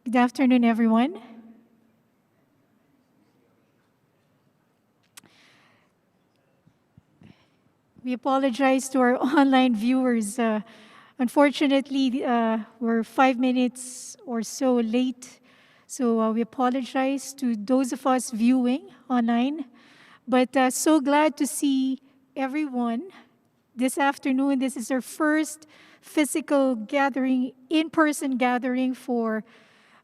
Good afternoon, everyone. We apologize to our online viewers. Unfortunately, we're 5 minutes or so late, so we apologize to those of us viewing online. But so glad to see everyone this afternoon. This is our first physical gathering, in-person gathering for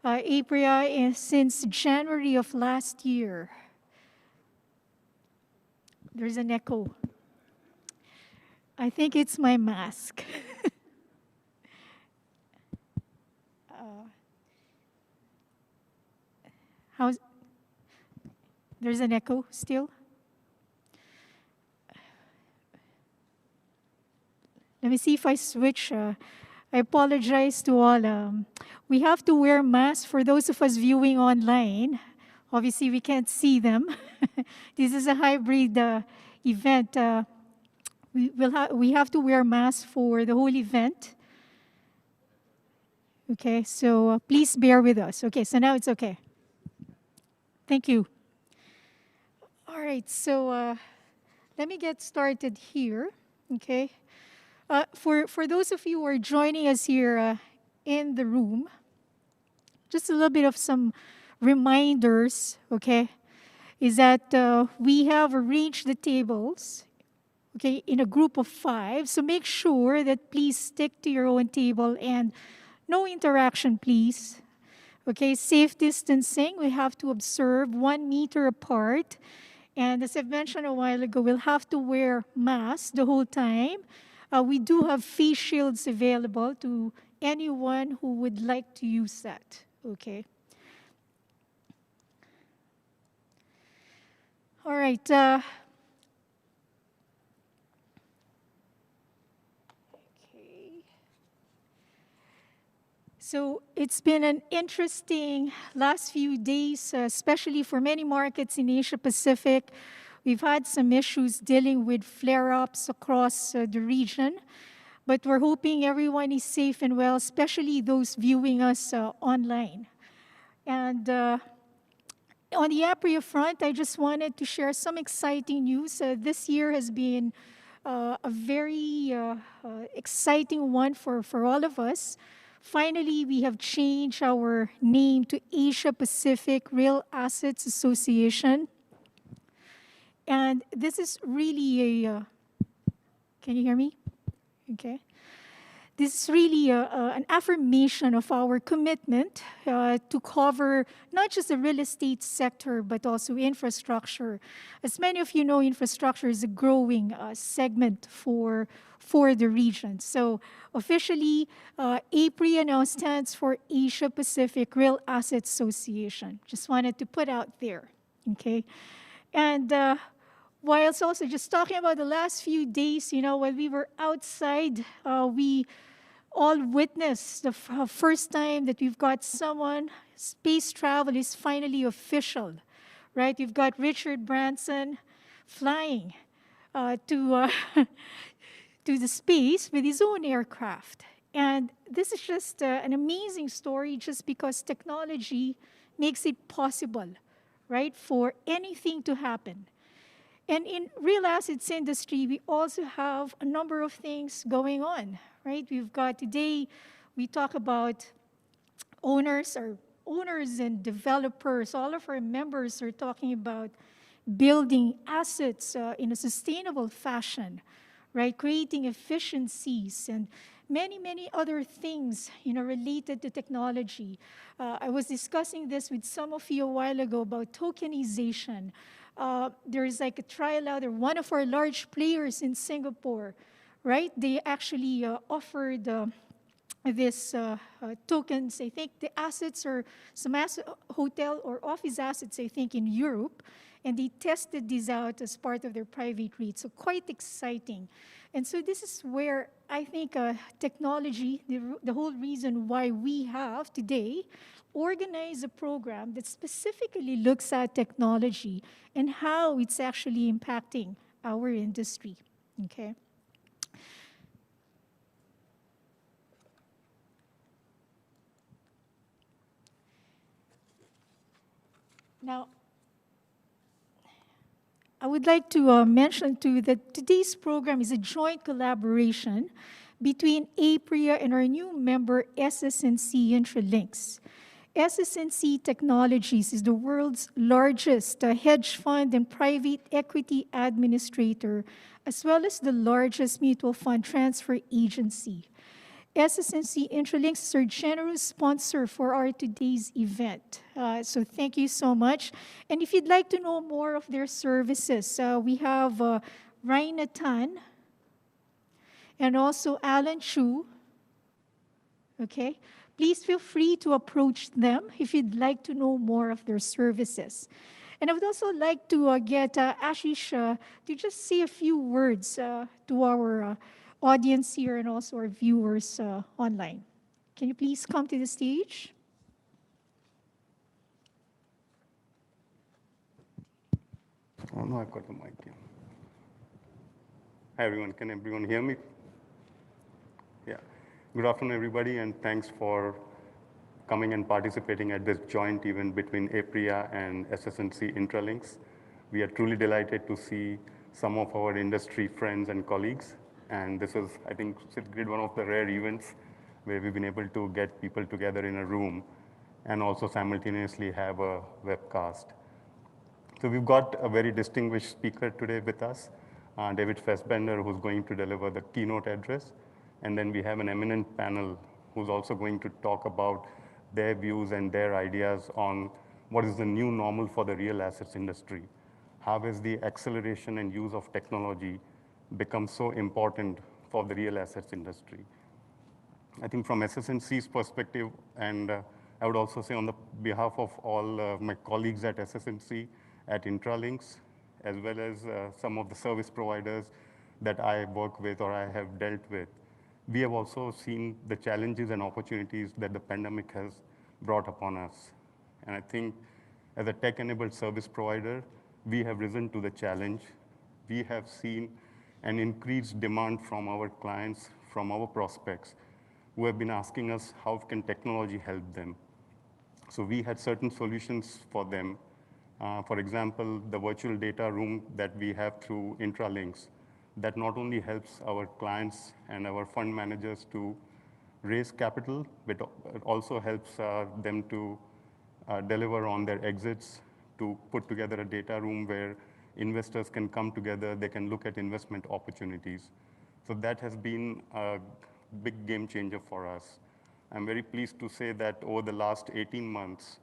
APREA since January of last year. There's an echo. I think it's my mask. How's, there's an echo still? Let me see if I switch. I apologize to all. We have to wear masks for those of us viewing online. Obviously, we can't see them. This is a hybrid event. We have to wear masks for the whole event. Okay, so please bear with us. Okay, so now it's okay. Thank you. All right, so let me get started here. Okay, for those of you who are joining us here in the room, just a little bit of some reminders. Okay, is that we have arranged the tables. Okay, in a group of 5. So make sure that please stick to your own table and no interaction, please. Okay, safe distancing. We have to observe 1 meter apart. And as I've mentioned a while ago, we'll have to wear masks the whole time. We do have face shields available to anyone who would like to use that. Okay. All right. So it's been an interesting last few days, especially for many markets in Asia Pacific. We've had some issues dealing with flare-ups across the region, but we're hoping everyone is safe and well, especially those viewing us online. And on the APREA front, I just wanted to share some exciting news. This year has been a very exciting one for all of us. Finally, we have changed our name to Asia Pacific Real Assets Association. And this is really can you hear me? Okay. This is really an affirmation of our commitment to cover not just the real estate sector, but also infrastructure. As many of you know, infrastructure is a growing segment for the region. So officially, APREA now stands for Asia Pacific Real Assets Association. Just wanted to put out there, okay? And whilst also just talking about the last few days, you know, when we were outside, we all witnessed the first time that we've got someone, space travel is finally official, right? We've got Richard Branson flying to the space with his own aircraft. And this is just an amazing story just because technology makes it possible, right, for anything to happen. And in real assets industry, we also have a number of things going on, right? We've got today, we talk about owners and developers. All of our members are talking about building assets in a sustainable fashion, right? Creating efficiencies and many, many other things, you know, related to technology. I was discussing this with some of you a while ago about tokenization. There is like a trial out there, one of our large players in Singapore, right? They actually offered this tokens. I think the assets are some hotel or office assets, I think, in Europe, and they tested these out as part of their private REIT. So quite exciting. And so this is where I think technology, the whole reason why we have today organized a program that specifically looks at technology and how it's actually impacting our industry, okay? Now, I would like to mention too that today's program is a joint collaboration between APREA and our new member, SS&C Intralinks. SS&C Technologies is the world's largest hedge fund and private equity administrator, as well as the largest mutual fund transfer agency. SS&C Intralinks is our generous sponsor for our today's event. So thank you so much. And if you'd like to know more of their services, we have Raina Tan and also Alan Chu. Okay, please feel free to approach them if you'd like to know more of their services. And I would also like to get Ashish to just say a few words to our audience here and also our viewers online. Can you please come to the stage? Oh no, I've got the mic here. Hi everyone, can everyone hear me? Yeah. Good afternoon everybody, and thanks for coming and participating at this joint event between APREA and SS&C Intralinks. We are truly delighted to see some of our industry friends and colleagues. And this is, I think, one of the rare events where we've been able to get people together in a room and also simultaneously have a webcast. So we've got a very distinguished speaker today with us, David Fassbender, who's going to deliver the keynote address. And then we have an eminent panel who's also going to talk about their views and their ideas on what is the new normal for the real assets industry. How has the acceleration and use of technology become so important for the real assets industry? I think from SS&C's perspective, and I would also say on the behalf of all my colleagues at SS&C, at Intralinks, as well as some of the service providers that I work with or I have dealt with, we have also seen the challenges and opportunities that the pandemic has brought upon us. And I think as a tech-enabled service provider, we have risen to the challenge. We have seen an increased demand from our clients, from our prospects, who have been asking us how can technology help them. So we had certain solutions for them. For example, the virtual data room that we have through Intralinks, that not only helps our clients and our fund managers to raise capital, but it also helps them to deliver on their exits, to put together a data room where investors can come together, they can look at investment opportunities. So that has been a big game changer for us. I'm very pleased to say that over the last 18 months,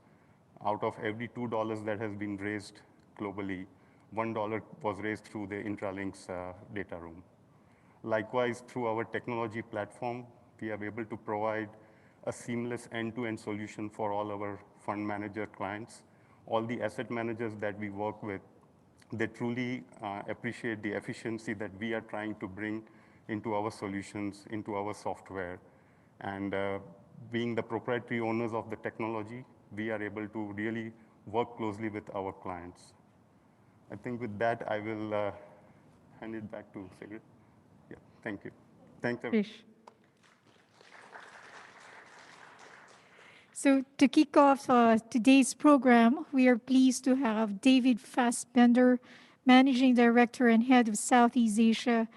out of every $2 that has been raised globally, $1 was raised through the Intralinks data room. Likewise, through our technology platform, we are able to provide a seamless end-to-end solution for all our fund manager clients. All the asset managers that we work with, they truly appreciate the efficiency that we are trying to bring into our solutions, into our software. And being the proprietary owners of the technology, we are able to really work closely with our clients. I think with that, I will hand it back to Sigrid. Yeah, thank you. Thanks, everyone. So to kick off today's program, we are pleased to have David Fassbender, Managing Director and Head of Southeast Asia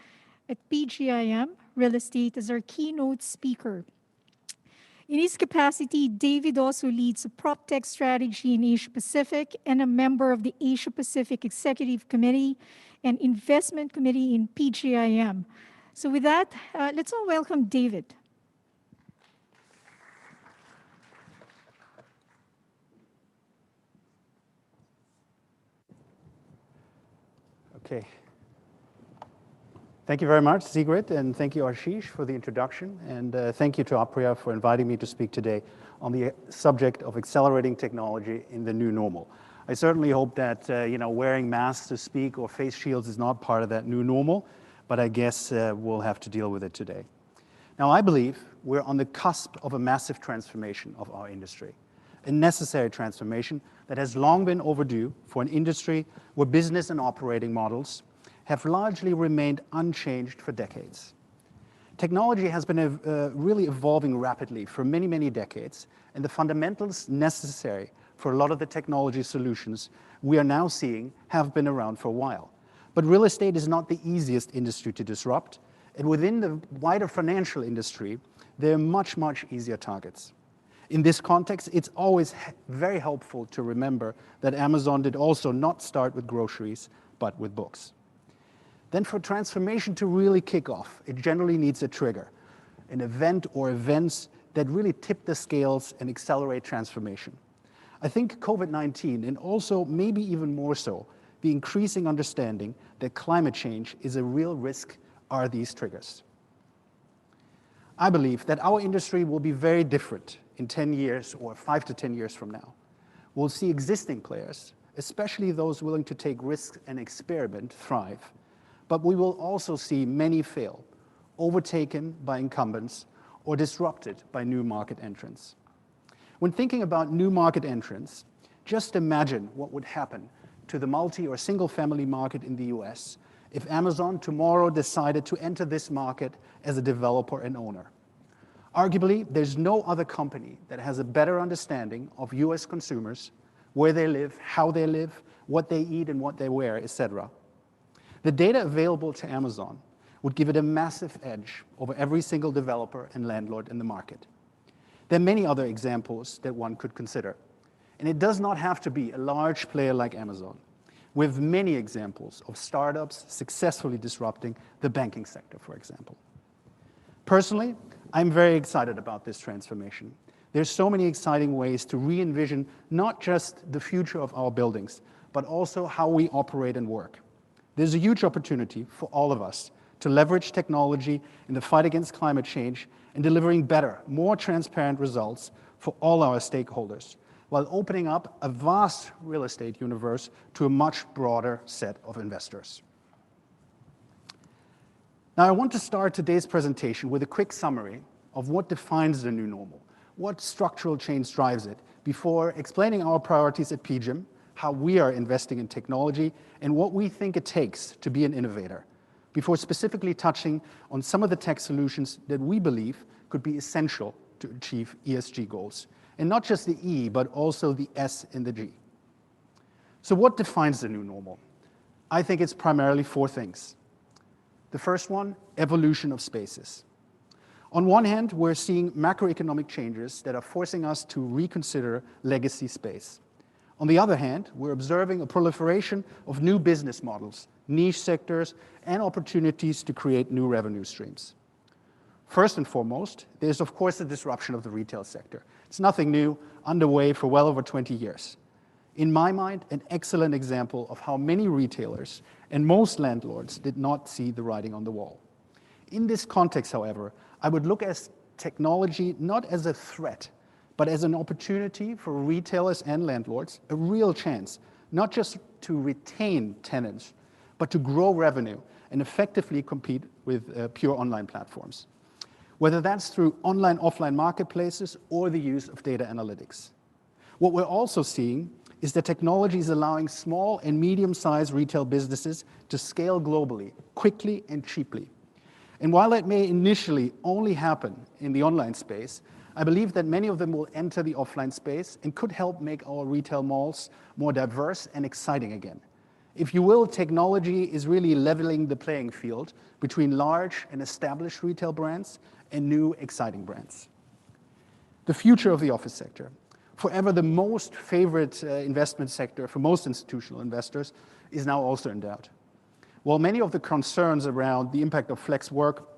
at PGIM Real Estate, as our keynote speaker. In his capacity, David also leads a PropTech strategy in Asia Pacific and a member of the Asia Pacific Executive Committee and Investment Committee in PGIM. So with that, let's all welcome David. Okay. Thank you very much, Sigrid, and thank you, Ashish, for the introduction. And thank you to APREA for inviting me to speak today on the subject of accelerating technology in the new normal. I certainly hope that wearing masks to speak or face shields is not part of that new normal, but I guess we'll have to deal with it today. Now, I believe we're on the cusp of a massive transformation of our industry, a necessary transformation that has long been overdue for an industry where business and operating models have largely remained unchanged for decades. Technology has been really evolving rapidly for many, many decades, and the fundamentals necessary for a lot of the technology solutions we are now seeing have been around for a while. But real estate is not the easiest industry to disrupt, and within the wider financial industry, there are much, much easier targets. In this context, it's always very helpful to remember that Amazon did also not start with groceries, but with books. Then for transformation to really kick off, it generally needs a trigger, an event or events that really tip the scales and accelerate transformation. I think COVID-19, and also maybe even more so, the increasing understanding that climate change is a real risk, are these triggers. I believe that our industry will be very different in 10 years or 5 to 10 years from now. We'll see existing players, especially those willing to take risks and experiment, thrive. But we will also see many fail, overtaken by incumbents or disrupted by new market entrants. When thinking about new market entrants, just imagine what would happen to the multi- or single-family market in the US if Amazon tomorrow decided to enter this market as a developer and owner. Arguably, there's no other company that has a better understanding of US consumers, where they live, how they live, what they eat and what they wear, etc. The data available to Amazon would give it a massive edge over every single developer and landlord in the market. There are many other examples that one could consider, and it does not have to be a large player like Amazon. We have many examples of startups successfully disrupting the banking sector, for example. Personally, I'm very excited about this transformation. There's so many exciting ways to re-envision not just the future of our buildings, but also how we operate and work. There's a huge opportunity for all of us to leverage technology in the fight against climate change and delivering better, more transparent results for all our stakeholders, while opening up a vast real estate universe to a much broader set of investors. Now, I want to start today's presentation with a quick summary of what defines the new normal, what structural change drives it, before explaining our priorities at PGIM, how we are investing in technology, and what we think it takes to be an innovator, before specifically touching on some of the tech solutions that we believe could be essential to achieve ESG goals. And not just the E, but also the S and the G. So what defines the new normal? I think it's primarily 4 things. The first one, evolution of spaces. On one hand, we're seeing macroeconomic changes that are forcing us to reconsider legacy space. On the other hand, we're observing a proliferation of new business models, niche sectors, and opportunities to create new revenue streams. First and foremost, there's of course the disruption of the retail sector. It's nothing new, underway for well over 20 years. In my mind, an excellent example of how many retailers and most landlords did not see the writing on the wall. In this context, however, I would look at technology not as a threat, but as an opportunity for retailers and landlords, a real chance, not just to retain tenants, but to grow revenue and effectively compete with pure online platforms, whether that's through online-offline marketplaces or the use of data analytics. What we're also seeing is that technology is allowing small and medium-sized retail businesses to scale globally, quickly and cheaply. And while it may initially only happen in the online space, I believe that many of them will enter the offline space and could help make our retail malls more diverse and exciting again. If you will, technology is really leveling the playing field between large and established retail brands and new exciting brands. The future of the office sector, forever the most favorite investment sector for most institutional investors, is now also in doubt. While many of the concerns around the impact of flex work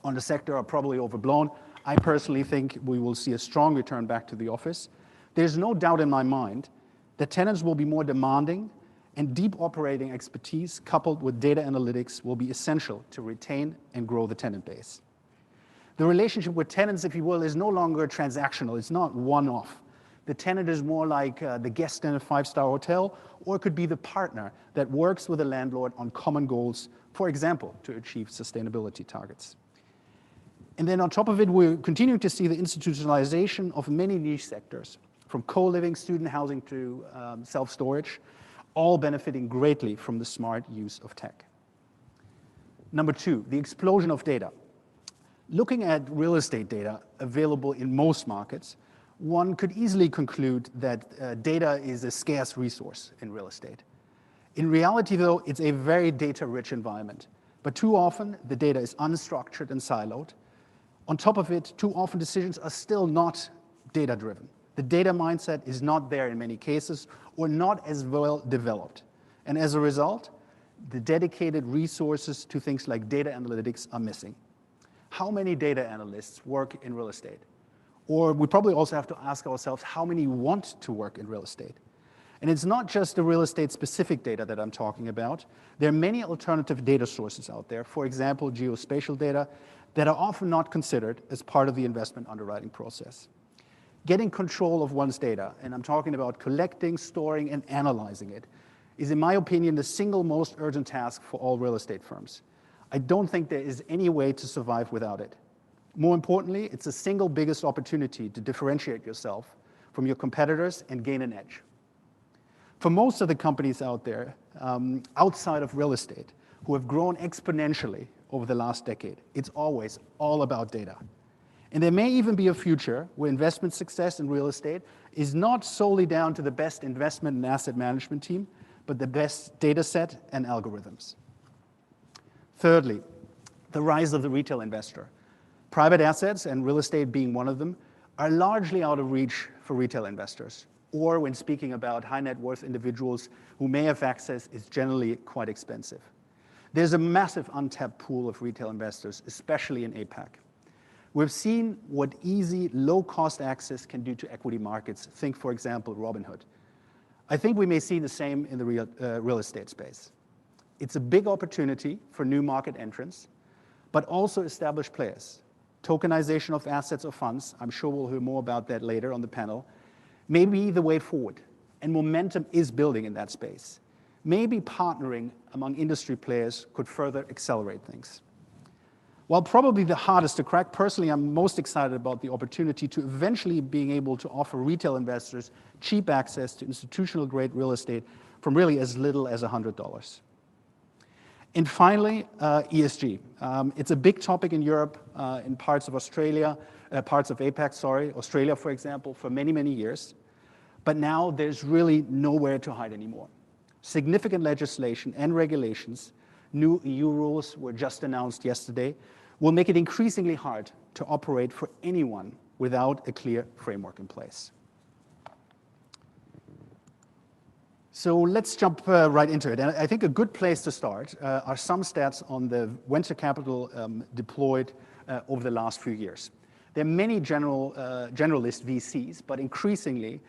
on the sector are probably overblown, I personally think we will see a strong return back to the office. There's no doubt in my mind that tenants will be more demanding, and deep operating expertise coupled with data analytics will be essential to retain and grow the tenant base. The relationship with tenants, if you will, is no longer transactional. It's not one-off. The tenant is more like the guest in a 5-star hotel, or it could be the partner that works with a landlord on common goals, for example, to achieve sustainability targets. And then on top of it, we're continuing to see the institutionalization of many niche sectors, from co-living, student housing to self-storage, all benefiting greatly from the smart use of tech. Number 2, the explosion of data. Looking at real estate data available in most markets, one could easily conclude that data is a scarce resource in real estate. In reality, though, it's a very data-rich environment. But too often, the data is unstructured and siloed. On top of it, too often decisions are still not data-driven. The data mindset is not there in many cases or not as well developed. And as a result, the dedicated resources to things like data analytics are missing. How many data analysts work in real estate? Or we probably also have to ask ourselves how many want to work in real estate? And it's not just the real estate specific data that I'm talking about. There are many alternative data sources out there, for example, geospatial data, that are often not considered as part of the investment underwriting process. Getting control of one's data, and I'm talking about collecting, storing, and analyzing it, is, in my opinion, the single most urgent task for all real estate firms. I don't think there is any way to survive without it. More importantly, it's the single biggest opportunity to differentiate yourself from your competitors and gain an edge. For most of the companies out there, outside of real estate, who have grown exponentially over the last decade, it's always all about data. And there may even be a future where investment success in real estate is not solely down to the best investment and asset management team, but the best data set and algorithms. Thirdly, the rise of the retail investor. Private assets, and real estate being one of them, are largely out of reach for retail investors. Or when speaking about high net worth individuals who may have access, is generally quite expensive. There's a massive untapped pool of retail investors, especially in APAC. We've seen what easy, low-cost access can do to equity markets. Think, for example, Robinhood. I think we may see the same in the real estate space. It's a big opportunity for new market entrants, but also established players. Tokenization of assets or funds, I'm sure we'll hear more about that later on the panel, may be the way forward, and momentum is building in that space. Maybe partnering among industry players could further accelerate things. While probably the hardest to crack, personally, I'm most excited about the opportunity to eventually being able to offer retail investors cheap access to institutional-grade real estate from really as little as $100. And finally, ESG. It's a big topic in Europe, in parts of Australia, parts of APAC, Australia, for example, for many, many years. But now there's really nowhere to hide anymore. Significant legislation and regulations, new EU rules were just announced yesterday, will make it increasingly hard to operate for anyone without a clear framework in place. So let's jump right into it. And I think a good place to start are some stats on the venture capital deployed over the last few years. There are many generalist VCs, but increasingly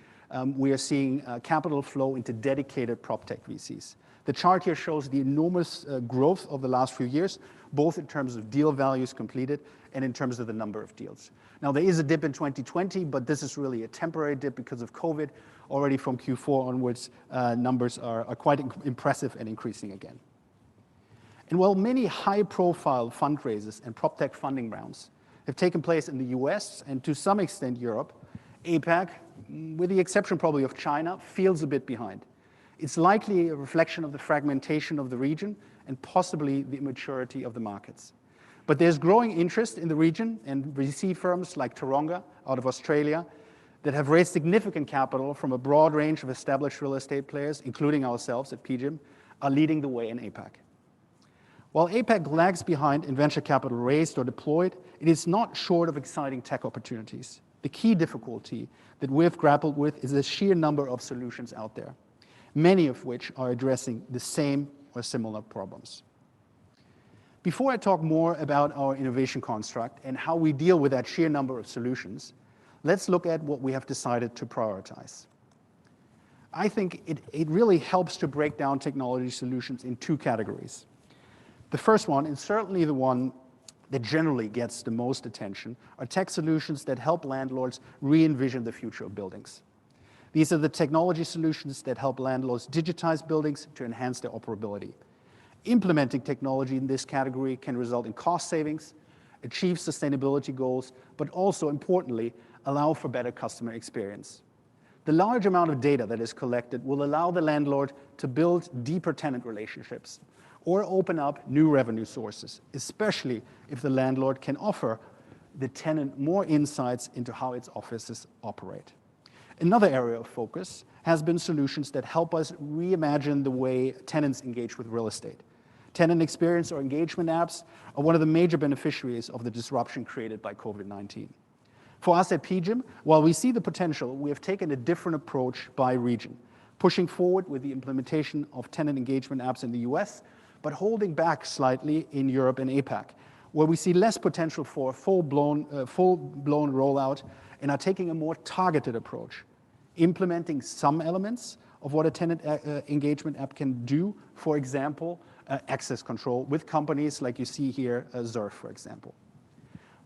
we are seeing capital flow into dedicated PropTech VCs. The chart here shows the enormous growth of the last few years, both in terms of deal values completed and in terms of the number of deals. Now, there is a dip in 2020, but this is really a temporary dip because of COVID. Already from Q4 onwards, numbers are quite impressive and increasing again. And while many high-profile fundraisers and PropTech funding rounds have taken place in the US and to some extent Europe, APAC, with the exception probably of China, feels a bit behind. It's likely a reflection of the fragmentation of the region and possibly the immaturity of the markets. But there's growing interest in the region, and VC firms like Taronga out of Australia that have raised significant capital from a broad range of established real estate players, including ourselves at PGIM, are leading the way in APAC. While APAC lags behind in venture capital raised or deployed, it is not short of exciting tech opportunities. The key difficulty that we've grappled with is the sheer number of solutions out there, many of which are addressing the same or similar problems. Before I talk more about our innovation construct and how we deal with that sheer number of solutions, let's look at what we have decided to prioritize. I think it really helps to break down technology solutions in two categories. The first one, and certainly the one that generally gets the most attention, are tech solutions that help landlords re-envision the future of buildings. These are the technology solutions that help landlords digitize buildings to enhance their operability. Implementing technology in this category can result in cost savings, achieve sustainability goals, but also, importantly, allow for better customer experience. The large amount of data that is collected will allow the landlord to build deeper tenant relationships or open up new revenue sources, especially if the landlord can offer the tenant more insights into how its offices operate. Another area of focus has been solutions that help us reimagine the way tenants engage with real estate. Tenant experience or engagement apps are one of the major beneficiaries of the disruption created by COVID-19. For us at PGIM, while we see the potential, we have taken a different approach by region, pushing forward with the implementation of tenant engagement apps in the US, but holding back slightly in Europe and APAC, where we see less potential for a full-blown rollout and are taking a more targeted approach, implementing some elements of what a tenant engagement app can do, for example, access control with companies like you see here, Zurf, for example.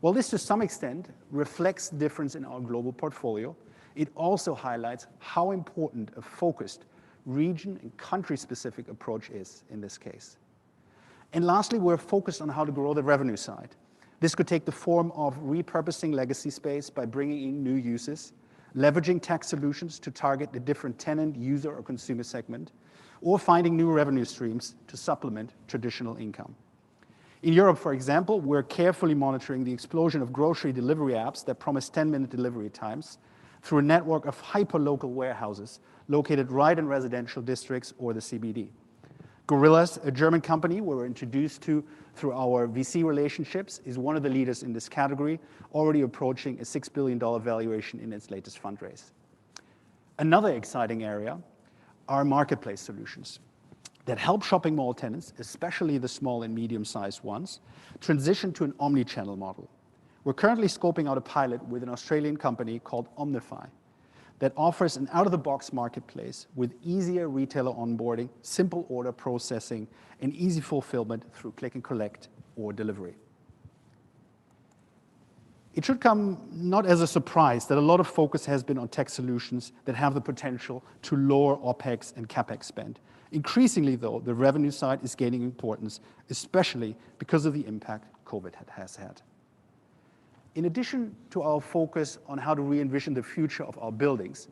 While this to some extent reflects the difference in our global portfolio, it also highlights how important a focused region and country-specific approach is in this case. And lastly, we're focused on how to grow the revenue side. This could take the form of repurposing legacy space by bringing in new uses, leveraging tech solutions to target a different tenant, user, or consumer segment, or finding new revenue streams to supplement traditional income. In Europe, for example, we're carefully monitoring the explosion of grocery delivery apps that promise 10-minute delivery times through a network of hyper-local warehouses located right in residential districts or the CBD. Gorillas, a German company we were introduced to through our VC relationships, is one of the leaders in this category, already approaching a $6 billion valuation in its latest fundraise. Another exciting area are marketplace solutions that help shopping mall tenants, especially the small and medium-sized ones, transition to an omni-channel model. We're currently scoping out a pilot with an Australian company called Omnify that offers an out-of-the-box marketplace with easier retailer onboarding, simple order processing, and easy fulfillment through click and collect or delivery. It should come not as a surprise that a lot of focus has been on tech solutions that have the potential to lower OPEX and CAPEX spend. Increasingly, though, the revenue side is gaining importance, especially because of the impact COVID has had. In addition to our focus on how to re-envision the future of our buildings,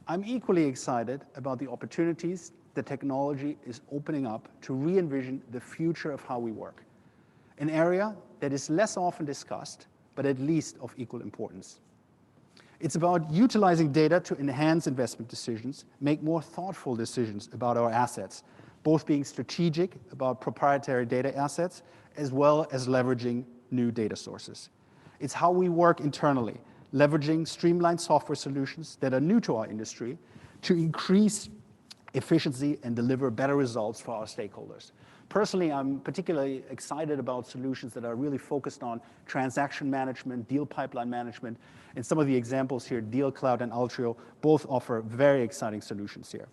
I'm equally excited about the opportunities that technology is opening up to re-envision the future of how we work, an area that is less often discussed, but at least of equal importance. It's about utilizing data to enhance investment decisions, make more thoughtful decisions about our assets, both being strategic about proprietary data assets, as well as leveraging new data sources. It's how we work internally, leveraging streamlined software solutions that are new to our industry to increase efficiency and deliver better results for our stakeholders. Personally, I'm particularly excited about solutions that are really focused on transaction management, deal pipeline management, and some of the examples here, Deal Cloud and Altrio, both offer very exciting solutions here.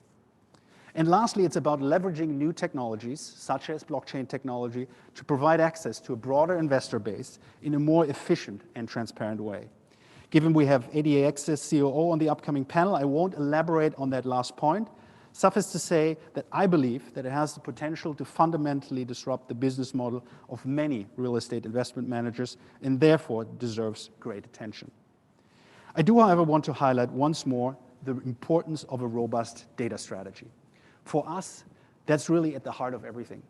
And lastly, it's about leveraging new technologies, such as blockchain technology, to provide access to a broader investor base in a more efficient and transparent way. Given we have ADAX's COO on the upcoming panel, I won't elaborate on that last point. Suffice to say that I believe that it has the potential to fundamentally disrupt the business model of many real estate investment managers and therefore deserves great attention. I do, however, want to highlight once more the importance of a robust data strategy. For us, that's really at the heart of everything.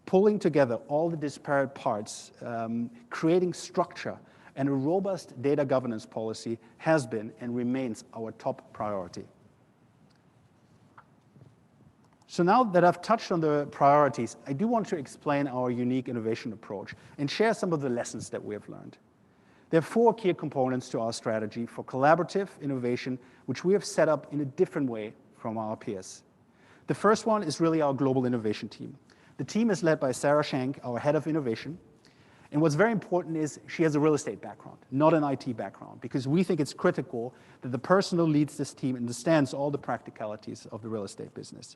Pulling together all the disparate parts, creating structure, and a robust data governance policy has been and remains our top priority. So now that I've touched on the priorities, I do want to explain our unique innovation approach and share some of the lessons that we have learned. There are 4 key components to our strategy for collaborative innovation, which we have set up in a different way from our peers. The first one is really our global innovation team. The team is led by Sarah Schenk, our head of innovation. And what's very important is she has a real estate background, not an IT background, because we think it's critical that the person who leads this team understands all the practicalities of the real estate business.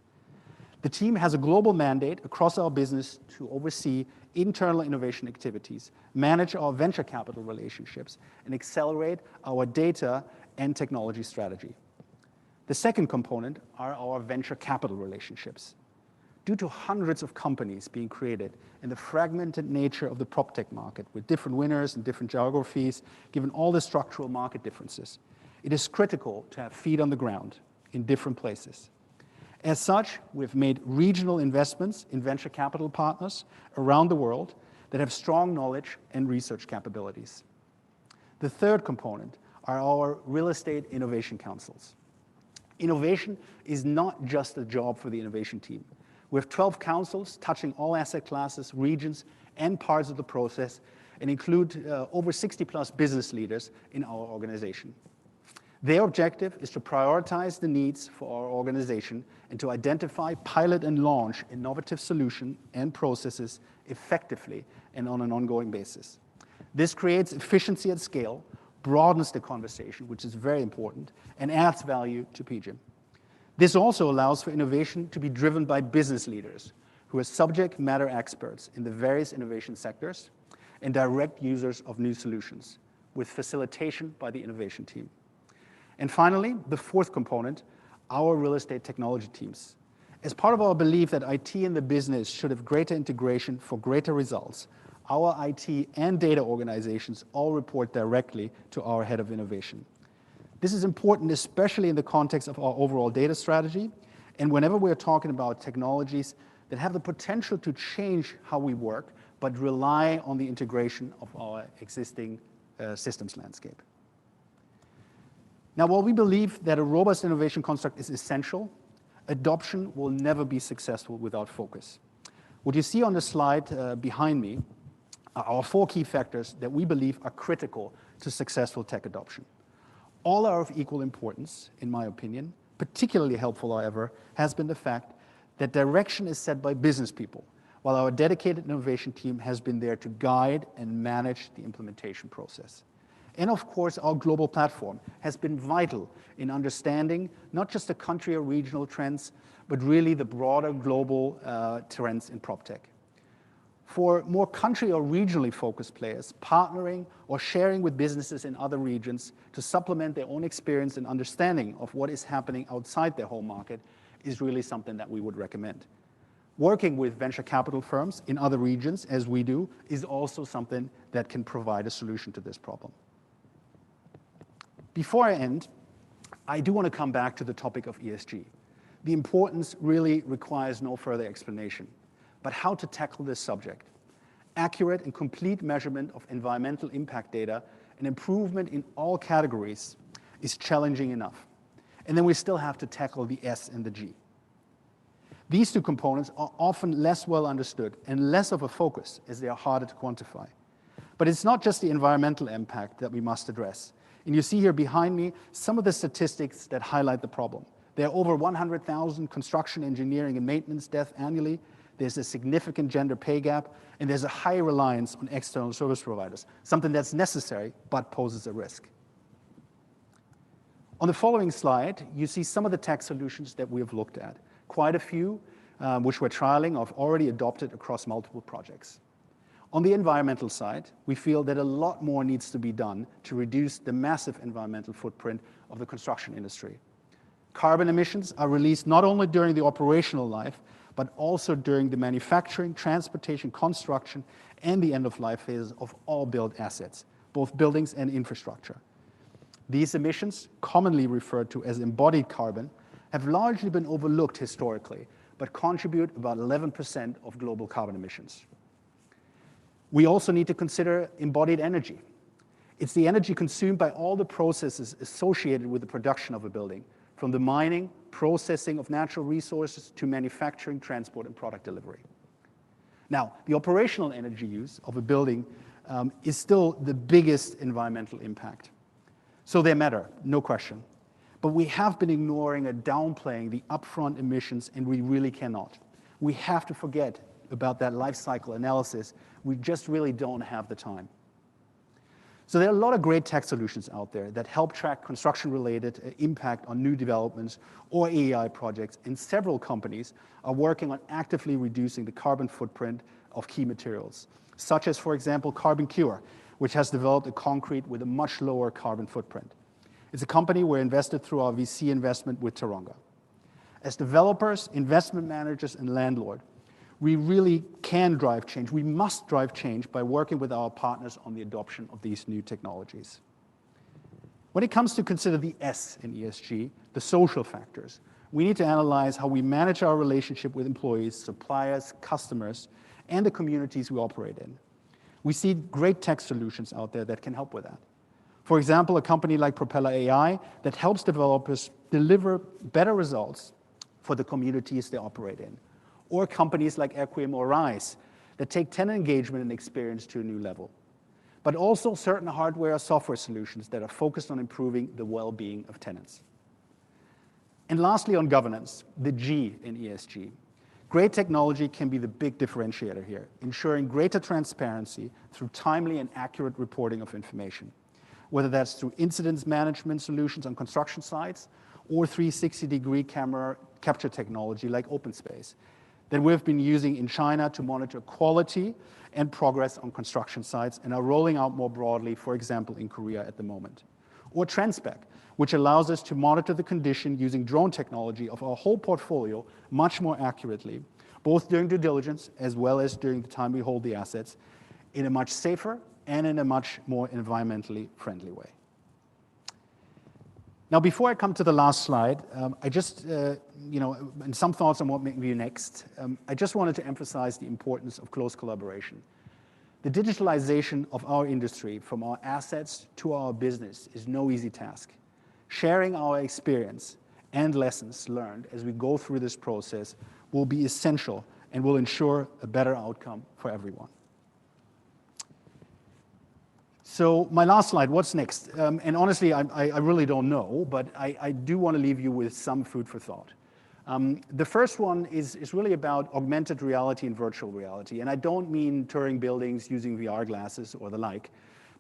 The team has a global mandate across our business to oversee internal innovation activities, manage our venture capital relationships, and accelerate our data and technology strategy. The second component are our venture capital relationships. Due to hundreds of companies being created and the fragmented nature of the PropTech market with different winners and different geographies, given all the structural market differences, it is critical to have feet on the ground in different places. As such, we've made regional investments in venture capital partners around the world that have strong knowledge and research capabilities. The third component are our real estate innovation councils. Innovation is not just a job for the innovation team. We have 12 councils touching all asset classes, regions, and parts of the process, and include over 60+ business leaders in our organization. Their objective is to prioritize the needs for our organization and to identify, pilot, and launch innovative solutions and processes effectively and on an ongoing basis. This creates efficiency at scale, broadens the conversation, which is very important, and adds value to PGIM. This also allows for innovation to be driven by business leaders who are subject matter experts in the various innovation sectors and direct users of new solutions, with facilitation by the innovation team. And finally, the fourth component, our real estate technology teams. As part of our belief that IT and the business should have greater integration for greater results, our IT and data organizations all report directly to our head of innovation. This is important, especially in the context of our overall data strategy, and whenever we're talking about technologies that have the potential to change how we work, but rely on the integration of our existing systems landscape. Now, while we believe that a robust innovation construct is essential, adoption will never be successful without focus. What you see on the slide behind me are our 4 key factors that we believe are critical to successful tech adoption. All are of equal importance, in my opinion. Particularly helpful, however, has been the fact that direction is set by business people, while our dedicated innovation team has been there to guide and manage the implementation process. And of course, our global platform has been vital in understanding not just the country or regional trends, but really the broader global trends in PropTech. For more country or regionally focused players, partnering or sharing with businesses in other regions to supplement their own experience and understanding of what is happening outside their home market is really something that we would recommend. Working with venture capital firms in other regions, as we do, is also something that can provide a solution to this problem. Before I end, I do want to come back to the topic of ESG. The importance really requires no further explanation, but how to tackle this subject. Accurate and complete measurement of environmental impact data and improvement in all categories is challenging enough. And then we still have to tackle the S and the G. These 2 components are often less well understood and less of a focus as they are harder to quantify. But it's not just the environmental impact that we must address. And you see here behind me some of the statistics that highlight the problem. There are over 100,000 construction, engineering, and maintenance deaths annually. There's a significant gender pay gap, and there's a high reliance on external service providers, something that's necessary but poses a risk. On the following slide, you see some of the tech solutions that we have looked at. Quite a few, which we're trialing, have already adopted across multiple projects. On the environmental side, we feel that a lot more needs to be done to reduce the massive environmental footprint of the construction industry. Carbon emissions are released not only during the operational life, but also during the manufacturing, transportation, construction, and the end-of-life phase of all built assets, both buildings and infrastructure. These emissions, commonly referred to as embodied carbon, have largely been overlooked historically, but contribute about 11% of global carbon emissions. We also need to consider embodied energy. It's the energy consumed by all the processes associated with the production of a building, from the mining, processing of natural resources to manufacturing, transport, and product delivery. Now, the operational energy use of a building is still the biggest environmental impact. So they matter, no question. But we have been ignoring or downplaying the upfront emissions, and we really cannot. We have to forget about that life cycle analysis. We just really don't have the time. So there are a lot of great tech solutions out there that help track construction-related impact on new developments or AEI projects, and several companies are working on actively reducing the carbon footprint of key materials, such as, for example, Carbon Cure, which has developed a concrete with a much lower carbon footprint. It's a company we're invested through our VC investment with Taronga. As developers, investment managers, and landlord, we really can drive change. We must drive change by working with our partners on the adoption of these new technologies. When it comes to consider the S in ESG, the social factors, we need to analyze how we manage our relationship with employees, suppliers, customers, and the communities we operate in. We see great tech solutions out there that can help with that. For example, a company like Propeller AI that helps developers deliver better results for the communities they operate in. Or companies like APREA or RISE that take tenant engagement and experience to a new level. But also certain hardware or software solutions that are focused on improving the well-being of tenants. And lastly, on governance, the G in ESG. Great technology can be the big differentiator here, ensuring greater transparency through timely and accurate reporting of information, whether that's through incidents management solutions on construction sites or 360-degree camera capture technology like OpenSpace that we've been using in China to monitor quality and progress on construction sites and are rolling out more broadly, for example, in Korea at the moment. Or Transspec, which allows us to monitor the condition using drone technology of our whole portfolio much more accurately, both during due diligence as well as during the time we hold the assets, in a much safer and in a much more environmentally friendly way. Now, before I come to the last slide, I just, and some thoughts on what may be next, I just wanted to emphasize the importance of close collaboration. The digitalization of our industry, from our assets to our business, is no easy task. Sharing our experience and lessons learned as we go through this process will be essential and will ensure a better outcome for everyone. So my last slide, what's next? And honestly, I really don't know, but I do want to leave you with some food for thought. The first one is really about augmented reality and virtual reality. And I don't mean touring buildings using VR glasses or the like,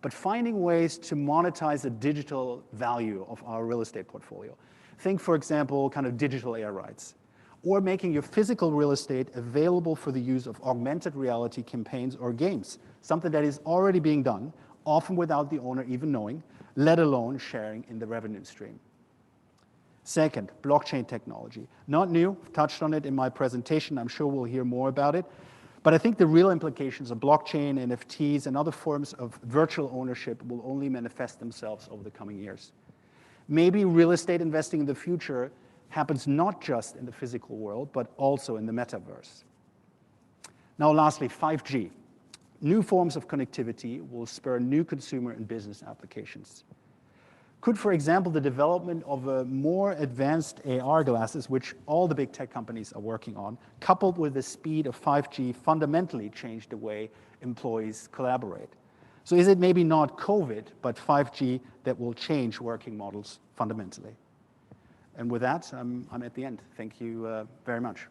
but finding ways to monetize the digital value of our real estate portfolio. Think, for example, kind of digital air rights, or making your physical real estate available for the use of augmented reality campaigns or games, something that is already being done, often without the owner even knowing, let alone sharing in the revenue stream. Second, blockchain technology. Not new, touched on it in my presentation. I'm sure we'll hear more about it. But I think the real implications of blockchain, NFTs, and other forms of virtual ownership will only manifest themselves over the coming years. Maybe real estate investing in the future happens not just in the physical world, but also in the metaverse. Now, lastly, 5G. New forms of connectivity will spur new consumer and business applications. Could, for example, the development of more advanced AR glasses, which all the big tech companies are working on, coupled with the speed of 5G, fundamentally change the way employees collaborate? So is it maybe not COVID, but 5G that will change working models fundamentally? And with that, I'm at the end. Thank you very much.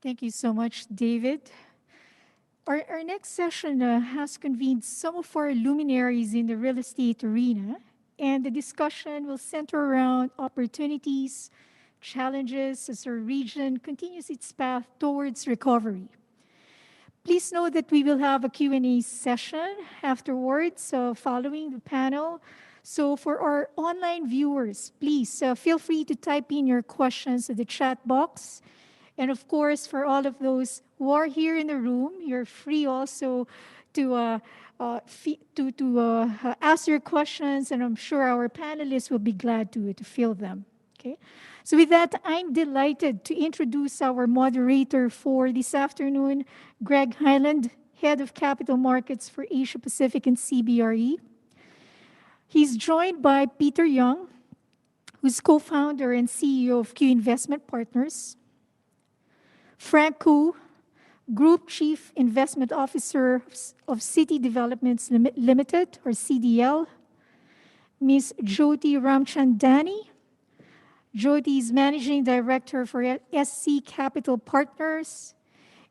Thank you so much, David. Our next session has convened some of our luminaries in the real estate arena, and the discussion will center around opportunities, challenges as our region continues its path towards recovery. Please note that we will have a Q&A session afterwards, following the panel. So for our online viewers, please feel free to type in your questions in the chat box. And of course, for all of those who are here in the room, you're free also to ask your questions, and I'm sure our panelists will be glad to field them. Okay. So with that, I'm delighted to introduce our moderator for this afternoon, Greg Hyland, Head of Capital Markets for Asia Pacific and CBRE. He's joined by Peter Young, who's co-founder and CEO of Q Investment Partners, Frank Koo, Group Chief Investment Officer of City Developments Limited, or CDL, Ms. Jyoti Ramchandani. Jyoti is Managing Director for SC Capital Partners,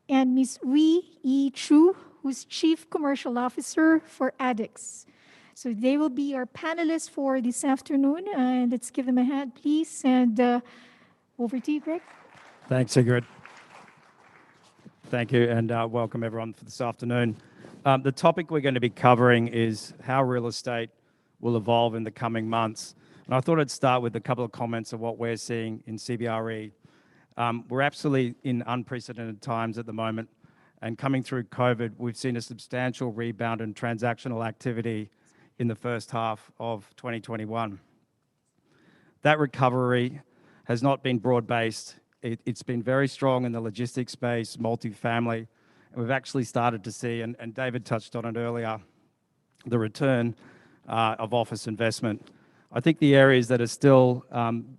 and Ms. Wee Yi Chu, who's Chief Commercial Officer for ADEX. So they will be our panelists for this afternoon, and let's give them a hand, please. And over to you, Greg. Thanks, Sigrid. Thank you, and welcome everyone for this afternoon. The topic we're going to be covering is how real estate will evolve in the coming months. And I thought I'd start with a couple of comments of what we're seeing in CBRE. We're absolutely in unprecedented times at the moment, and coming through COVID, we've seen a substantial rebound in transactional activity in the first half of 2021. That recovery has not been broad-based. It's been very strong in the logistics space, multifamily, and we've actually started to see, and David touched on it earlier, the return of office investment. I think the areas that are still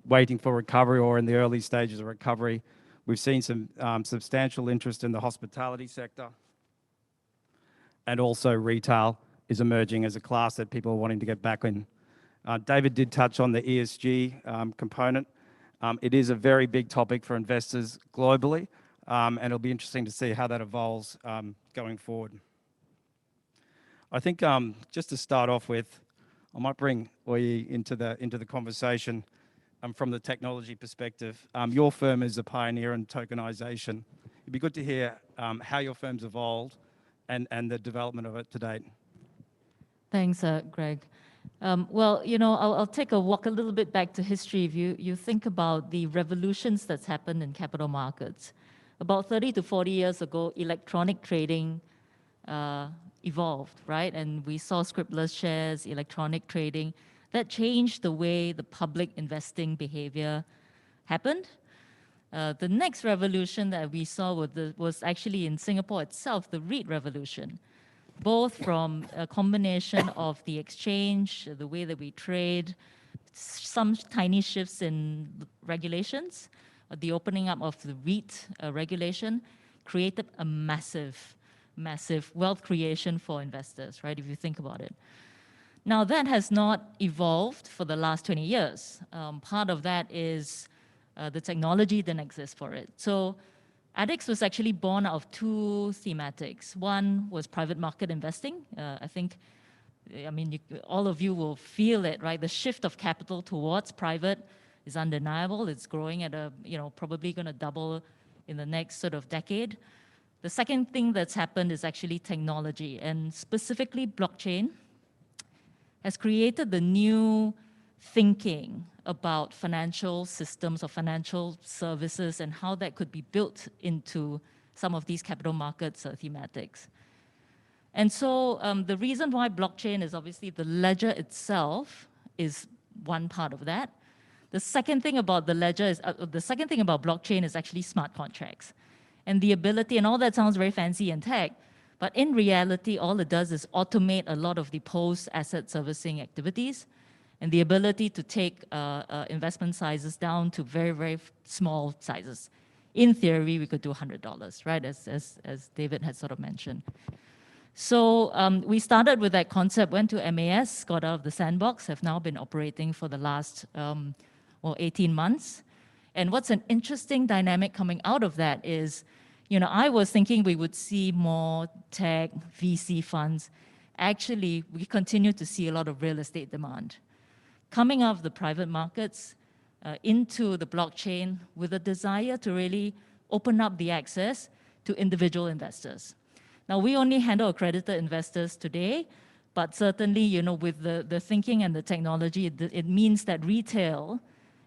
waiting for recovery or in the early stages of recovery, we've seen some substantial interest in the hospitality sector, and also retail is emerging as a class that people are wanting to get back in. David did touch on the ESG component. It is a very big topic for investors globally, and it'll be interesting to see how that evolves going forward. I think just to start off with, I might bring Oyi into the conversation from the technology perspective. Your firm is a pioneer in tokenization. It'd be good to hear how your firm's evolved and the development of it to date. Thanks, Greg. Well, you know, I'll take a walk a little bit back to history. If you think about the revolutions that's happened in capital markets. About 30 to 40 years ago, electronic trading evolved, right? And we saw scriptless shares, electronic trading. That changed the way the public investing behavior happened. The next revolution that we saw was actually in Singapore itself, the REIT revolution. Both from a combination of the exchange, the way that we trade, some tiny shifts in regulations, the opening up of the REIT regulation created a massive wealth creation for investors, right, if you think about it. Now, that has not evolved for the last 20 years. Part of that is the technology didn't exist for it. So ADDX was actually born out of two thematics. One was private market investing. I think, all of you will feel it, right? The shift of capital towards private is undeniable. It's growing at probably going to double in the next sort of decade. The second thing that's happened is actually technology, and specifically blockchain has created the new thinking about financial systems or financial services and how that could be built into some of these capital markets thematics. And so the reason why blockchain is obviously the ledger itself is one part of that. The second thing about the ledger is, the second thing about blockchain is actually smart contracts. And the ability, and all that sounds very fancy in tech, but in reality, all it does is automate a lot of the post-asset servicing activities, and the ability to take investment sizes down to very, very small sizes. In theory, we could do $100, right, as David had sort of mentioned. So we started with that concept, went to MAS, got out of the sandbox, have now been operating for the last 18 months. And what's an interesting dynamic coming out of that is, I was thinking we would see more tech, VC funds. Actually, we continue to see a lot of real estate demand coming out of the private markets into the blockchain with a desire to really open up the access to individual investors. Now, we only handle accredited investors today, but certainly, with the thinking and the technology, it means that retail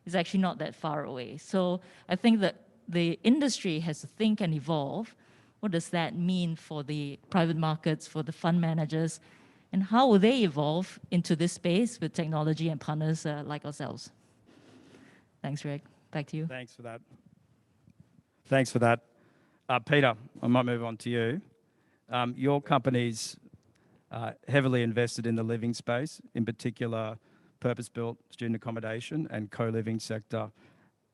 is actually not that far away. So I think that the industry has to think and evolve. What does that mean for the private markets, for the fund managers? And how will they evolve into this space with technology and partners like ourselves? Thanks, Greg. Back to you. Thanks for that. Thanks for that. Peter, I might move on to you. Your company's heavily invested in the living space, in particular purpose-built student accommodation and co-living sector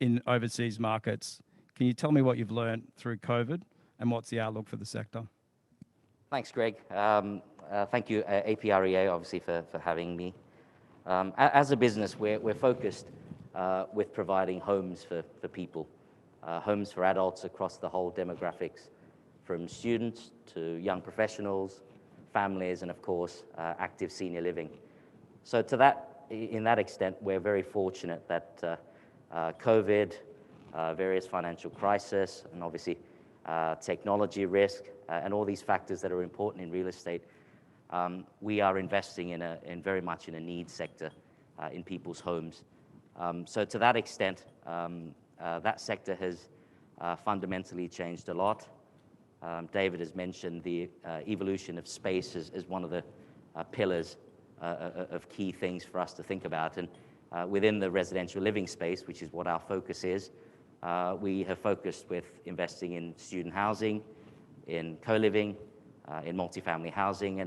in overseas markets. Can you tell me what you've learned through COVID and what's the outlook for the sector? Thanks, Greg. Thank you, APREA, obviously, for having me. As a business, we're focused with providing homes for people, homes for adults across the whole demographics, from students to young professionals, families, and of course, active senior living. So in that extent, we're very fortunate that COVID, various financial crises, and obviously technology risk, and all these factors that are important in real estate, we are investing in very much in a needs sector in people's homes. So to that extent, that sector has fundamentally changed a lot. David has mentioned the evolution of space as one of the pillars of key things for us to think about. And within the residential living space, which is what our focus is, we have focused with investing in student housing, in co-living, in multifamily housing.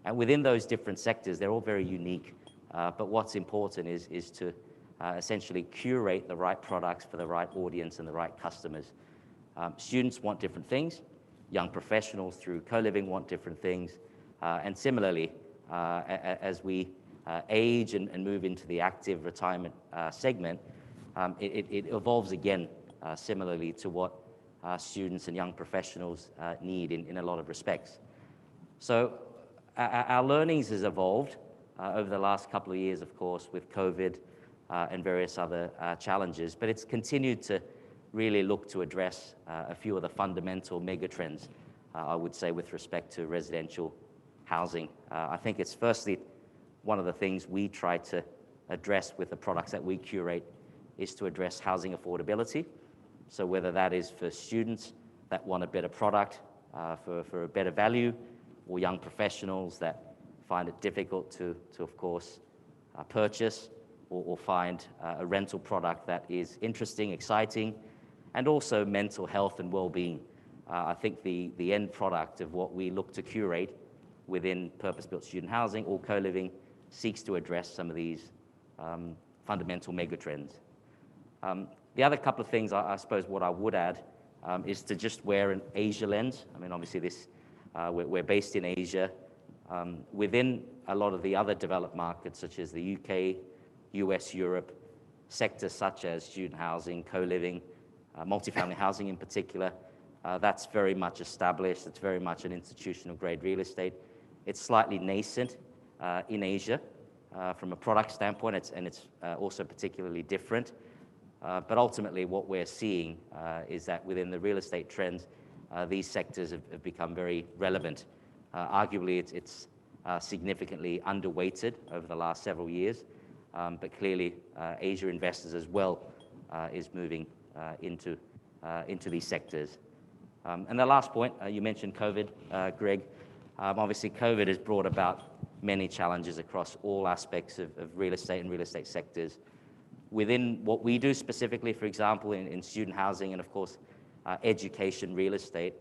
And within those different sectors, they're all very unique. But what's important is to essentially curate the right products for the right audience and the right customers. Students want different things. Young professionals through co-living want different things. And similarly, as we age and move into the active retirement segment, it evolves again similarly to what students and young professionals need in a lot of respects. So our learnings has evolved over the last couple of years, of course, with COVID and various other challenges, but it's continued to really look to address a few of the fundamental megatrends, I would say, with respect to residential housing. I think it's firstly, one of the things we try to address with the products that we curate is to address housing affordability. So whether that is for students that want a better product for a better value, or young professionals that find it difficult to of course, purchase or find a rental product that is interesting, exciting, and also mental health and well-being. I think the end product of what we look to curate within purpose-built student housing or co-living seeks to address some of these fundamental megatrends. The other couple of things, I suppose what I would add is to just wear an Asia lens. I mean, obviously we're based in Asia. Within a lot of the other developed markets, such as the UK, US, Europe, sectors such as student housing, co-living, multifamily housing in particular, that's very much established. It's very much an institutional grade real estate. It's slightly nascent in Asia from a product standpoint, it's also particularly different. But ultimately what we're seeing is that within the real estate trends, these sectors have become very relevant. Arguably it's significantly underweighted over the last several years, but clearly Asia investors as well is moving into these sectors. And the last point, you mentioned COVID, Greg. Obviously COVID has brought about many challenges across all aspects of real estate and real estate sectors. Within what we do specifically, for example, in student housing and of course education real estate,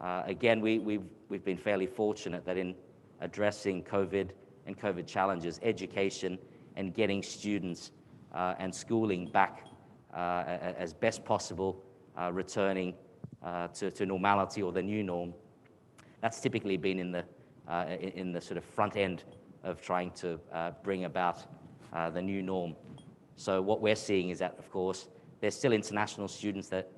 again, we've been fairly fortunate that in addressing COVID and COVID challenges, education and getting students and schooling back as best possible, returning to normality or the new norm, that's typically been in the sort of front end of trying to bring about the new norm. So what we're seeing is that, of course, there's still international students that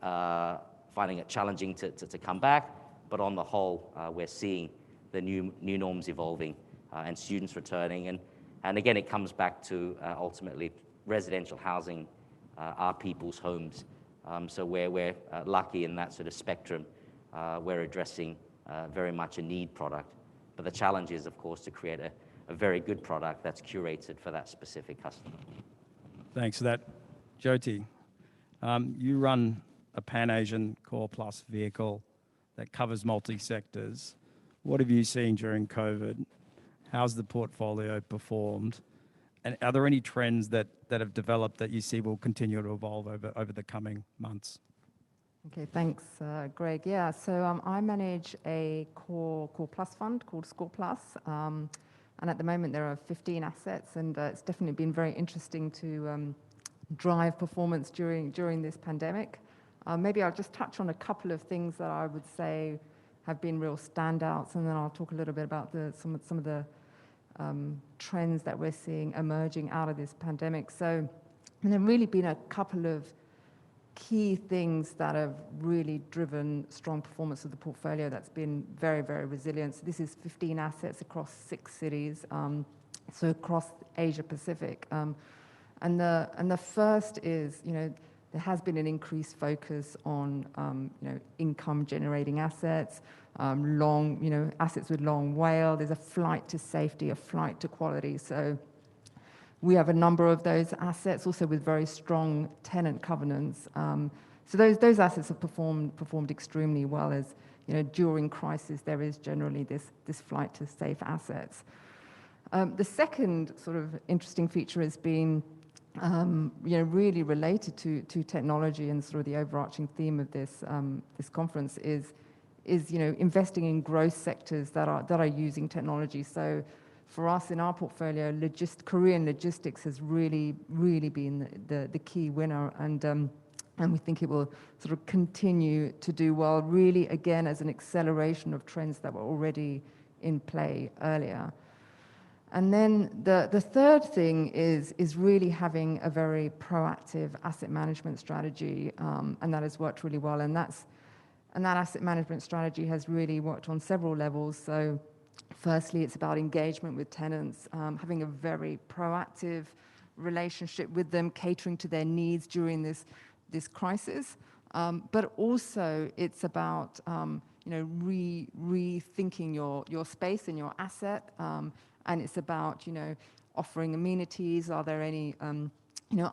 are finding it challenging to come back, but on the whole, we're seeing the new norms evolving and students returning. And again, it comes back to ultimately residential housing are people's homes. So we're lucky in that sort of spectrum. We're addressing very much a need product. But the challenge is, of course, to create a very good product that's curated for that specific customer. Thanks for that. Jyoti, you run a Pan-Asian Core Plus vehicle that covers multi-sectors. What have you seen during COVID? How's the portfolio performed? And are there any trends that have developed that you see will continue to evolve over the coming months? Okay, thanks, Greg. Yeah, so I manage a core plus fund called Score Plus, and at the moment there are 15 assets, and it's definitely been very interesting to drive performance during this pandemic. Maybe I'll just touch on a couple of things that I would say have been real standouts, and then I'll talk a little bit about some of the trends that we're seeing emerging out of this pandemic. So, and there have really been a couple of key things that have really driven strong performance of the portfolio that's been very, very resilient. So this is 15 assets across 6 cities, so across Asia Pacific. And the first is, there there has been an increased focus on, income-generating assets, assets with long WALE. There's a flight to safety, a flight to quality. So we have a number of those assets, also with very strong tenant covenants. So those assets have performed extremely well. As during crisis, there is generally this flight to safe assets. The second sort of interesting feature has been, really related to technology, and sort of the overarching theme of this conference is investing in growth sectors that are using technology. So for us in our portfolio, Korean logistics has really been the key winner, and we think it will sort of continue to do well, really, again, as an acceleration of trends that were already in play earlier. And then the third thing is really having a very proactive asset management strategy, and that has worked really well. And that asset management strategy has really worked on several levels. So firstly, it's about engagement with tenants, having a very proactive relationship with them, catering to their needs during this crisis. But also it's about rethinking your space and your asset, and it's about offering amenities. Are there any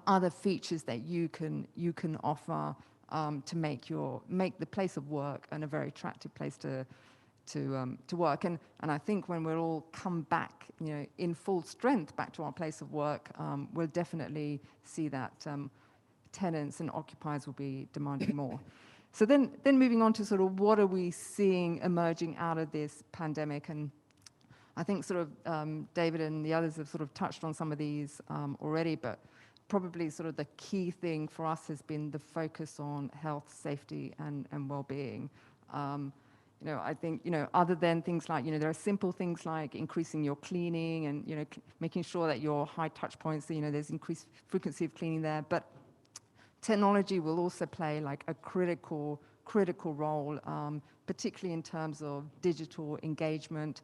other features that you can offer to make the place of work and a very attractive place to work? And I think when we'll all come back in full strength back to our place of work, we'll definitely see that tenants and occupiers will be demanding more. So then moving on to sort of what are we seeing emerging out of this pandemic, and I think sort of David and the others have sort of touched on some of these already, but probably sort of the key thing for us has been the focus on health, safety, and well-being. I think, other than things like, there are simple things like increasing your cleaning and, making sure that your high touch points, there's increased frequency of cleaning there, but technology will also play like a critical role, particularly in terms of digital engagement.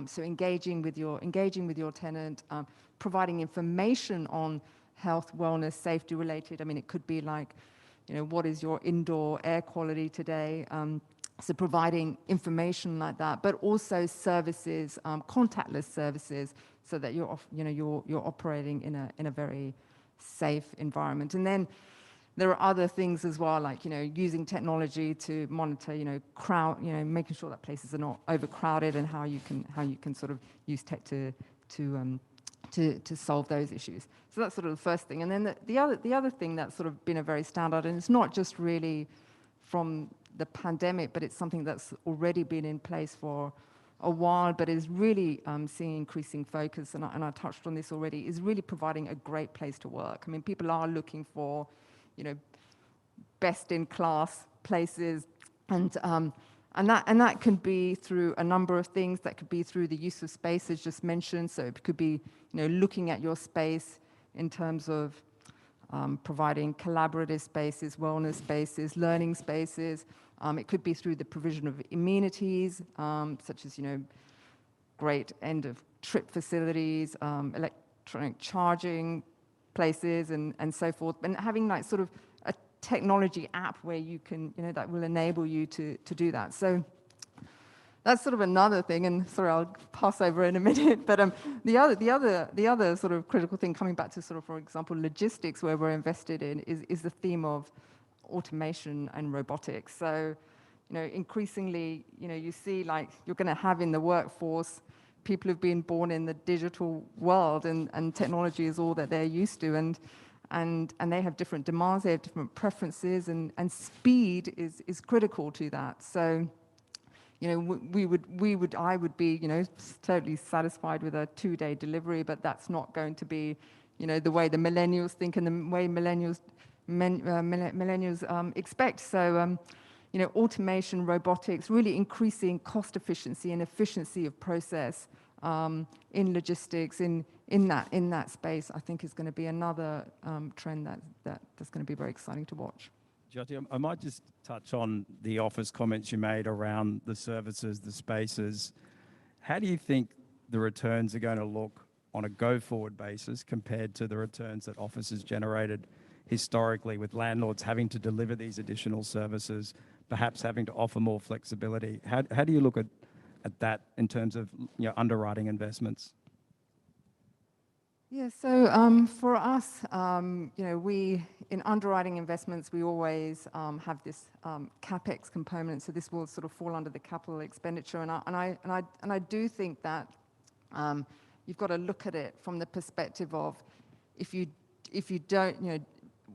So engaging with your tenant, providing information on health, wellness, safety related. I mean, it could be like, what is your indoor air quality today? So providing information like that, but also services, contactless services, so that you're operating in a very safe environment. And then there are other things as well, like using technology to monitor making sure that places are not overcrowded, and how you can sort of use tech to solve those issues. So that's sort of the first thing. And then the other thing that's sort of been a very standout, and it's not just really from the pandemic, but it's something that's already been in place for a while, but is really seeing increasing focus, and I touched on this already, is really providing a great place to work. I mean, people are looking for best-in-class places, and that can be through a number of things. That could be through the use of space, as just mentioned. So it could be looking at your space in terms of providing collaborative spaces, wellness spaces, learning spaces. It could be through the provision of amenities, such as great end-of-trip facilities, electronic charging places, and so forth, and having like sort of a technology app where you can that will enable you to do that. So that's sort of another thing, and sorry, I'll pass over in a minute, but the other sort of critical thing, coming back to sort of, for example, logistics, where we're invested in, is the theme of automation and robotics. So increasingly you see, like, you're going to have in the workforce people who've been born in the digital world, and technology is all that they're used to, and they have different demands, they have different preferences, and speed is critical to that. So I would be totally satisfied with a 2-day delivery, but that's not going to be the way the millennials think and the way millennials expect. So automation, robotics, really increasing cost efficiency and efficiency of process in logistics, in that space, I think is going to be another trend that's going to be very exciting to watch. Jyoti, I might just touch on the office comments you made around the services, the spaces. How do you think the returns are going to look on a go-forward basis compared to the returns that office has generated historically with landlords having to deliver these additional services, perhaps having to offer more flexibility. How do you look at that in terms of underwriting investments? Yeah, so for us, we in underwriting investments, we always have this capex component. So this will sort of fall under the capital expenditure, and I do think that you've got to look at it from the perspective of if you don't,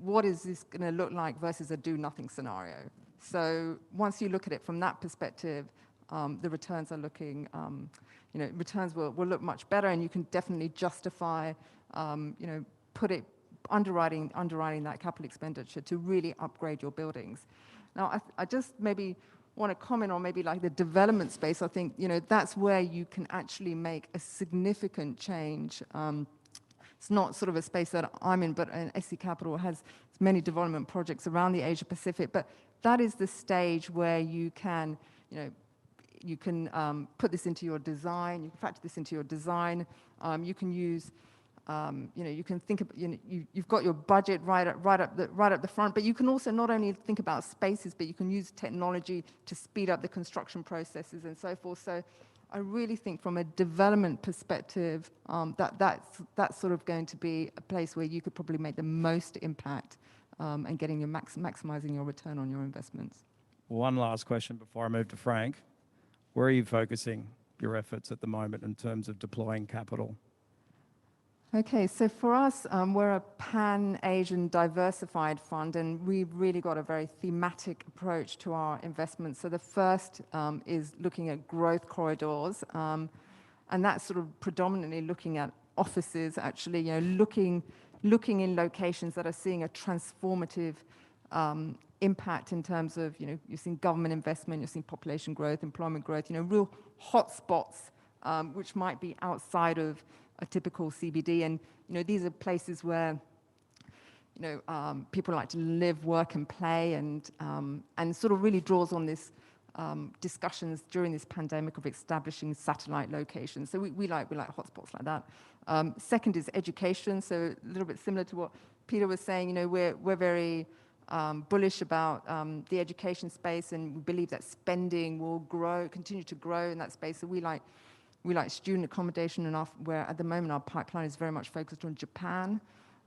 what is this going to look like versus a do nothing scenario. So once you look at it from that perspective, the returns are looking. Returns will look much better, and you can definitely justify, underwriting that capital expenditure to really upgrade your buildings. Now, I just maybe want to comment on maybe like the development space. I think, that's where you can actually make a significant change. It's not sort of a space that I'm in, but SC Capital has many development projects around the Asia Pacific, but that is the stage where you can, you can put this into your design, you can factor this into your design, you can use, you can think of, you've got your budget right up the front, but you can also not only think about spaces, but you can use technology to speed up the construction processes and so forth. So I really think from a development perspective, that's sort of going to be a place where you could probably make the most impact and getting your maximizing your return on your investments. One last question before I move to Frank. Where are you focusing your efforts at the moment in terms of deploying capital? Okay, so for us, we're a pan-Asian diversified fund, and we've really got a very thematic approach to our investments. So the first is looking at growth corridors, and that's sort of predominantly looking at offices, actually, looking in locations that are seeing a transformative impact in terms of, you've seen government investment, you've seen population growth, employment growth, real hotspots, which might be outside of a typical CBD. And, these are places where, people like to live, work, and play, and sort of really draws on this discussions during this pandemic of establishing satellite locations. So we like hotspots like that. Second is education. So a little bit similar to what Peter was saying, we're very bullish about the education space, and we believe that spending will continue to grow in that space. So we like student accommodation enough, where at the moment our pipeline is very much focused on Japan.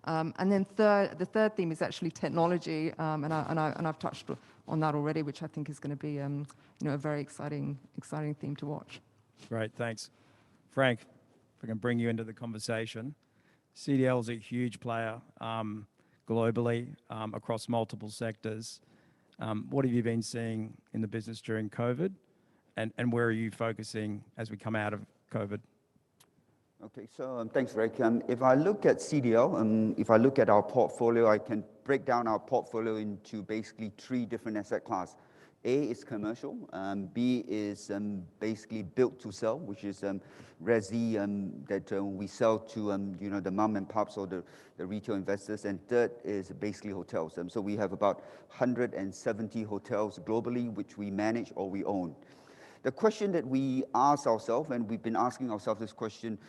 And then the third theme is actually technology, and I've touched on that already, which I think is going to be a very exciting theme to watch. Great, thanks. Frank, if I can bring you into the conversation. CDL is a huge player globally across multiple sectors. What have you been seeing in the business during COVID? And where are you focusing as we come out of COVID? Okay, so thanks, Greg. If I look at CDL, if I look at our portfolio, I can break down our portfolio into basically 3 different asset classes. A is commercial, B is basically built to sell, which is resi that we sell to the mom and pops or the retail investors, and third is basically hotels. So we have about 170 hotels globally, which we manage or we own. The question that we ask ourselves, and we've been asking ourselves this question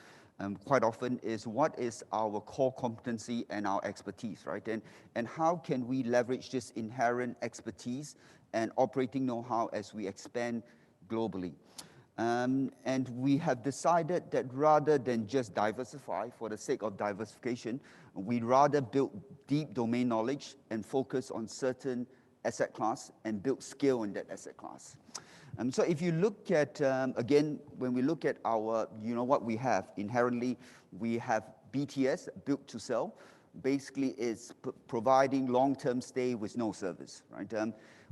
quite often, is what is our core competency and our expertise, right? And how can we leverage this inherent expertise and operating know-how as we expand globally? And we have decided that rather than just diversify for the sake of diversification, we'd rather build deep domain knowledge and focus on certain asset class and build skill in that asset class. So if you look at, again, when we look at our, what we have inherently, we have BTS, built to sell. Basically, it's providing long-term stay with no service, right?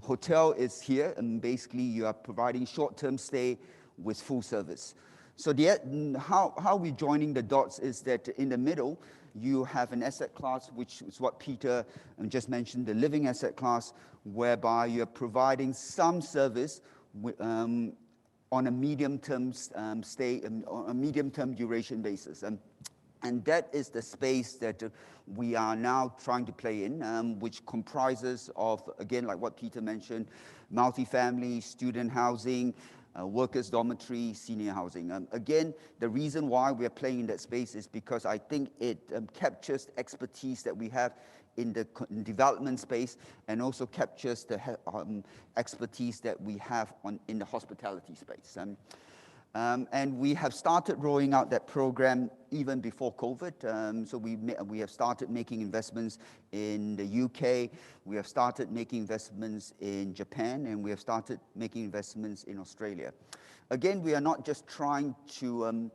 Hotel is here, and basically you are providing short-term stay with full service. So how we're joining the dots is that in the middle, you have an asset class, which is what Peter just mentioned, the living asset class, whereby you're providing some service on a medium-term stay, on a medium-term duration basis. And that is the space that we are now trying to play in, which comprises of, again, like what Peter mentioned, multifamily, student housing, workers' dormitory, senior housing. Again, the reason why we are playing in that space is because I think it captures expertise that we have in the development space, and also captures the expertise that we have in the hospitality space. And we have started rolling out that program even before COVID. So we have started making investments in the UK, we have started making investments in Japan, and we have started making investments in Australia. Again, we are not just trying to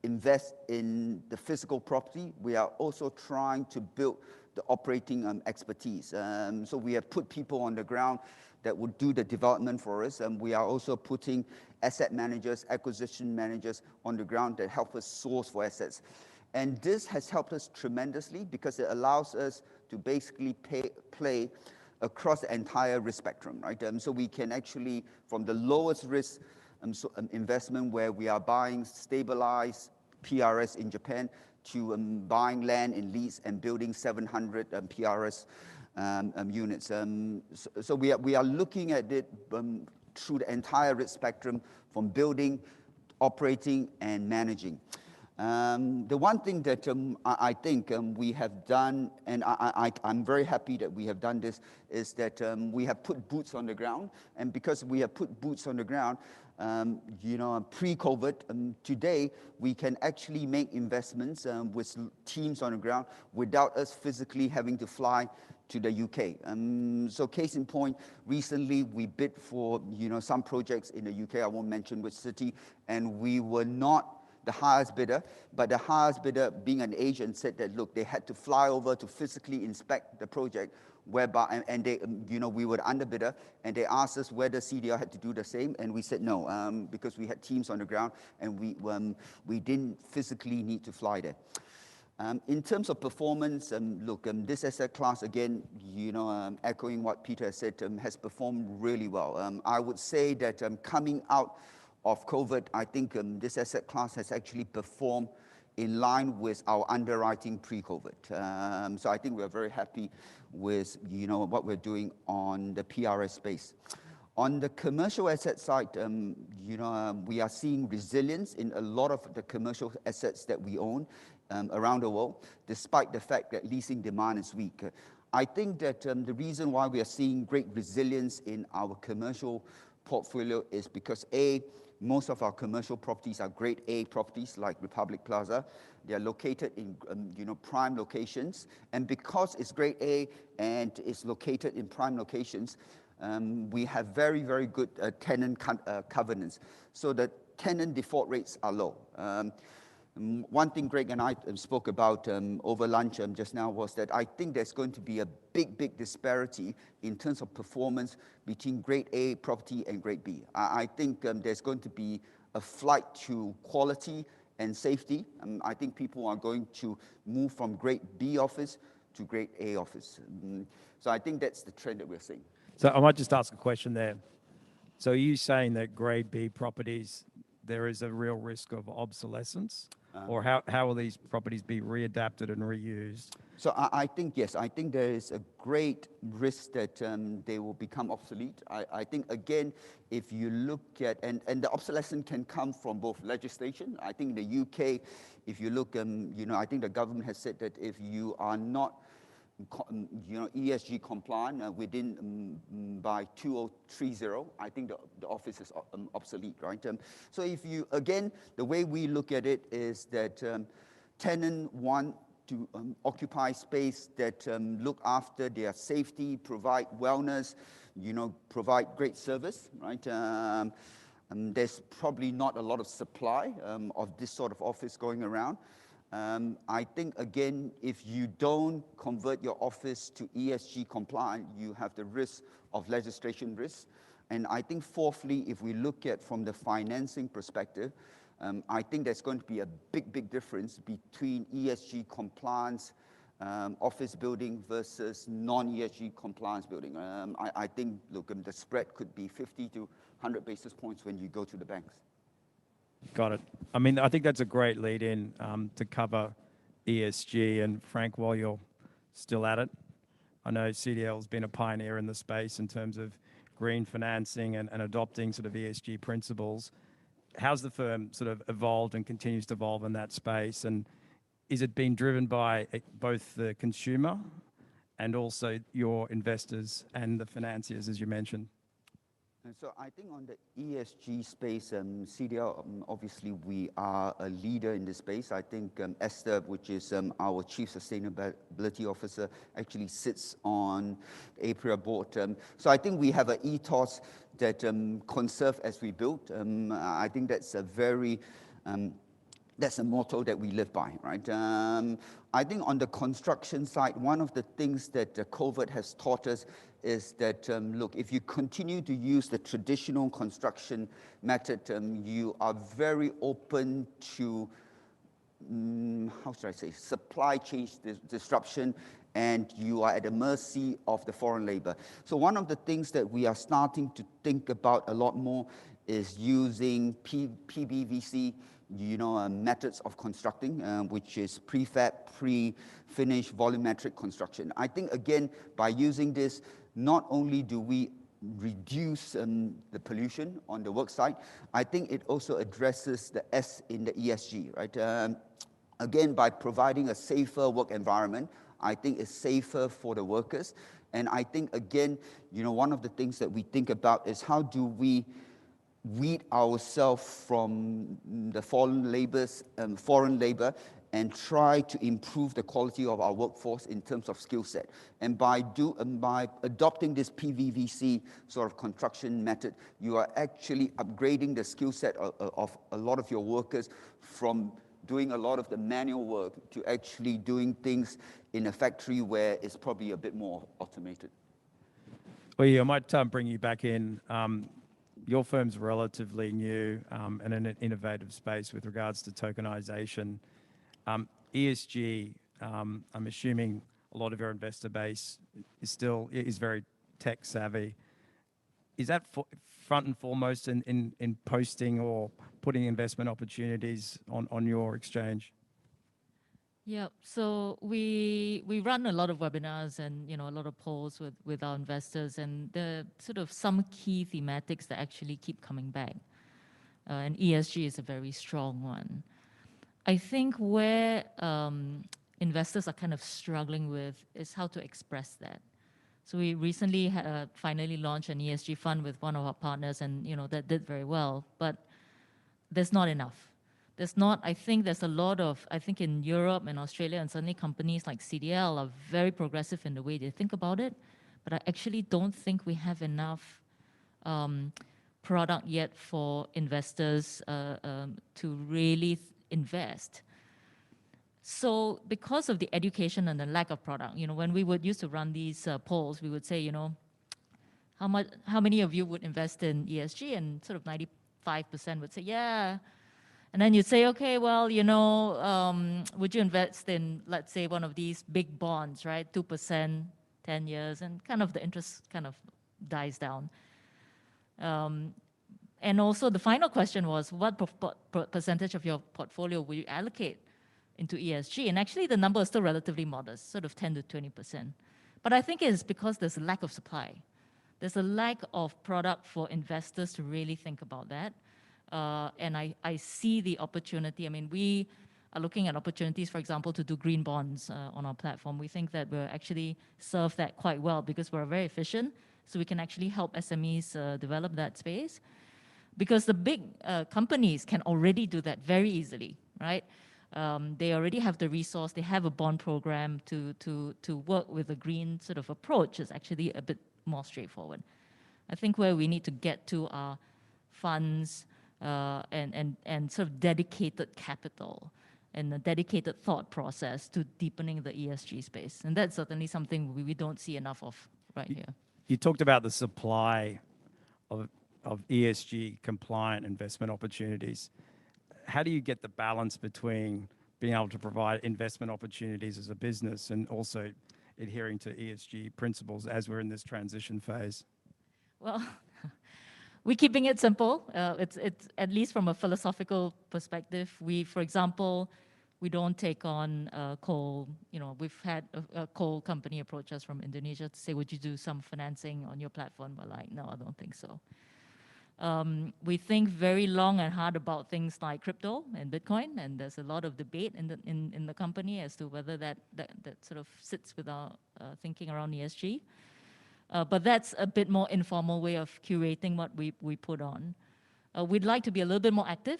invest in the physical property, we are also trying to build the operating expertise. So we have put people on the ground that would do the development for us, and we are also putting asset managers, acquisition managers on the ground that help us source for assets. And this has helped us tremendously because it allows us to basically play across the entire risk spectrum, right? So we can actually, from the lowest risk investment where we are buying stabilized PRS in Japan to buying land in Leeds and building 700 PRS units. So we are looking at it through the entire risk spectrum, from building, operating, and managing. The one thing that I think we have done, and I'm very happy that we have done this, is that we have put boots on the ground. And because we have put boots on the ground, pre-COVID, today we can actually make investments with teams on the ground without us physically having to fly to the UK. So case in point, recently we bid for some projects in the UK, I won't mention which city, and we were not the highest bidder, but the highest bidder, being an agent, said that, look, they had to fly over to physically inspect the project, whereby, and they, we were the underbidder, and they asked us whether CDL had to do the same, and we said no, because we had teams on the ground, and we didn't physically need to fly there. In terms of performance, look, this asset class, again, echoing what Peter has said, has performed really well. I would say that coming out of COVID, I think this asset class has actually performed in line with our underwriting pre-COVID. So I think we're very happy with what we're doing on the PRS space. On the commercial asset side, we are seeing resilience in a lot of the commercial assets that we own around the world, despite the fact that leasing demand is weak. I think that the reason why we are seeing great resilience in our commercial portfolio is because most of our commercial properties are grade A properties like Republic Plaza. They are located in prime locations, and because it's grade A and it's located in prime locations, we have very, very good tenant covenants. So the tenant default rates are low. One thing Greg and I spoke about over lunch just now was that I think there's going to be a big disparity in terms of performance between grade A property and grade B. I think there's going to be a flight to quality and safety. I think people are going to move from grade B office to grade A office. So I think that's the trend that we're seeing. So I might just ask a question there. So are you saying that grade B properties, there is a real risk of obsolescence? Or how will these properties be readapted and reused? So I think, yes, I think there is a great risk that they will become obsolete. I think, again, if you look at, and the obsolescence can come from both legislation. I think in the UK, if you look, I think the government has said that if you are not ESG compliant within by 2030, I think the office is obsolete, right? So if you, again, the way we look at it is that tenants want to occupy space that look after their safety, provide wellness, provide great service, right? There's probably not a lot of supply of this sort of office going around. I think, again, if you don't convert your office to ESG compliant, you have the risk of legislation risk. And I think, fourthly, if we look at from the financing perspective, I think there's going to be a big difference between ESG compliance office building versus non-ESG compliance building. I think, look, the spread could be 50 to 100 basis points when you go to the banks. Got it. I mean, I think that's a great lead in to cover ESG. And Frank, while you're still at it, I know CDL has been a pioneer in the space in terms of green financing and adopting sort of ESG principles. How's the firm sort of evolved and continues to evolve in that space? And is it being driven by both the consumer and also your investors and the financiers, as you mentioned? And so I think on the ESG space, CDL, obviously we are a leader in this space. I think Esther, which is our Chief Sustainability Officer, actually sits on the APREA board. So I think we have an ethos that conserve as we build. I think that's a very that's a motto that we live by, right? I think on the construction side, one of the things that COVID has taught us is that, look, if you continue to use the traditional construction method, you are very open to, how should I say, supply chain disruption, and you are at the mercy of the foreign labor. So one of the things that we are starting to think about a lot more is using PBVC, methods of constructing, which is prefab, pre-finished, volumetric construction. I think, again, by using this, not only do we reduce the pollution on the work site, I think it also addresses the S in the ESG, right? Again, by providing a safer work environment, I think it's safer for the workers. And I think, again, one of the things that we think about is how do we weed ourselves from the foreign labor and try to improve the quality of our workforce in terms of skill set. And by adopting this PVVC sort of construction method, you are actually upgrading the skill set of a lot of your workers from doing a lot of the manual work to actually doing things in a factory where it's probably a bit more automated. Well, yeah, I might bring you back in. Your firm's relatively new and in an innovative space with regards to tokenization. ESG, I'm assuming a lot of your investor base is very tech savvy. Is that front and foremost in posting or putting investment opportunities on your exchange? Yeah, so we run a lot of webinars and a lot of polls with our investors, and the sort of some key thematics that actually keep coming back. And ESG is a very strong one. I think where investors are kind of struggling with is how to express that. So we recently finally launched an ESG fund with one of our partners, and that did very well, but there's not enough. I think there's a lot of, I think in Europe and Australia, and certainly companies like CDL are very progressive in the way they think about it, but I actually don't think we have enough product yet for investors to really invest. So because of the education and the lack of product, when we would used to run these polls, we would say, how many of you would invest in ESG? And sort of 95% would say, yeah. And then you'd say, okay, well, would you invest in, let's say, one of these big bonds, right? 2%, 10 years, and kind of the interest kind of dies down. And also the final question was, what percentage of your portfolio will you allocate into ESG? And actually the number is still relatively modest, sort of 10 to 20%. But I think it's because there's a lack of supply. There's a lack of product for investors to really think about that. And I see the opportunity. I mean, we are looking at opportunities, for example, to do green bonds on our platform. We think that we'll actually serve that quite well because we're very efficient. So we can actually help SMEs develop that space. Because the big companies can already do that very easily, right? They already have the resource. They have a bond program to work with a green sort of approach. Is actually a bit more straightforward. I think where we need to get to are funds, and sort of dedicated capital and a dedicated thought process to deepening the ESG space. And that's certainly something we don't see enough of right here. You talked about the supply of ESG compliant investment opportunities. How do you get the balance between being able to provide investment opportunities as a business and also adhering to ESG principles as we're in this transition phase? Well, we're keeping it simple. It's at least from a philosophical perspective. For example, we don't take on coal. We've had a coal company approach us from Indonesia to say, would you do some financing on your platform? We're like, no, I don't think so. We think very long and hard about things like crypto and Bitcoin, and there's a lot of debate in the company as to whether that sort of sits with our thinking around ESG. But that's a bit more informal way of curating what we put on. We'd like to be a little bit more active.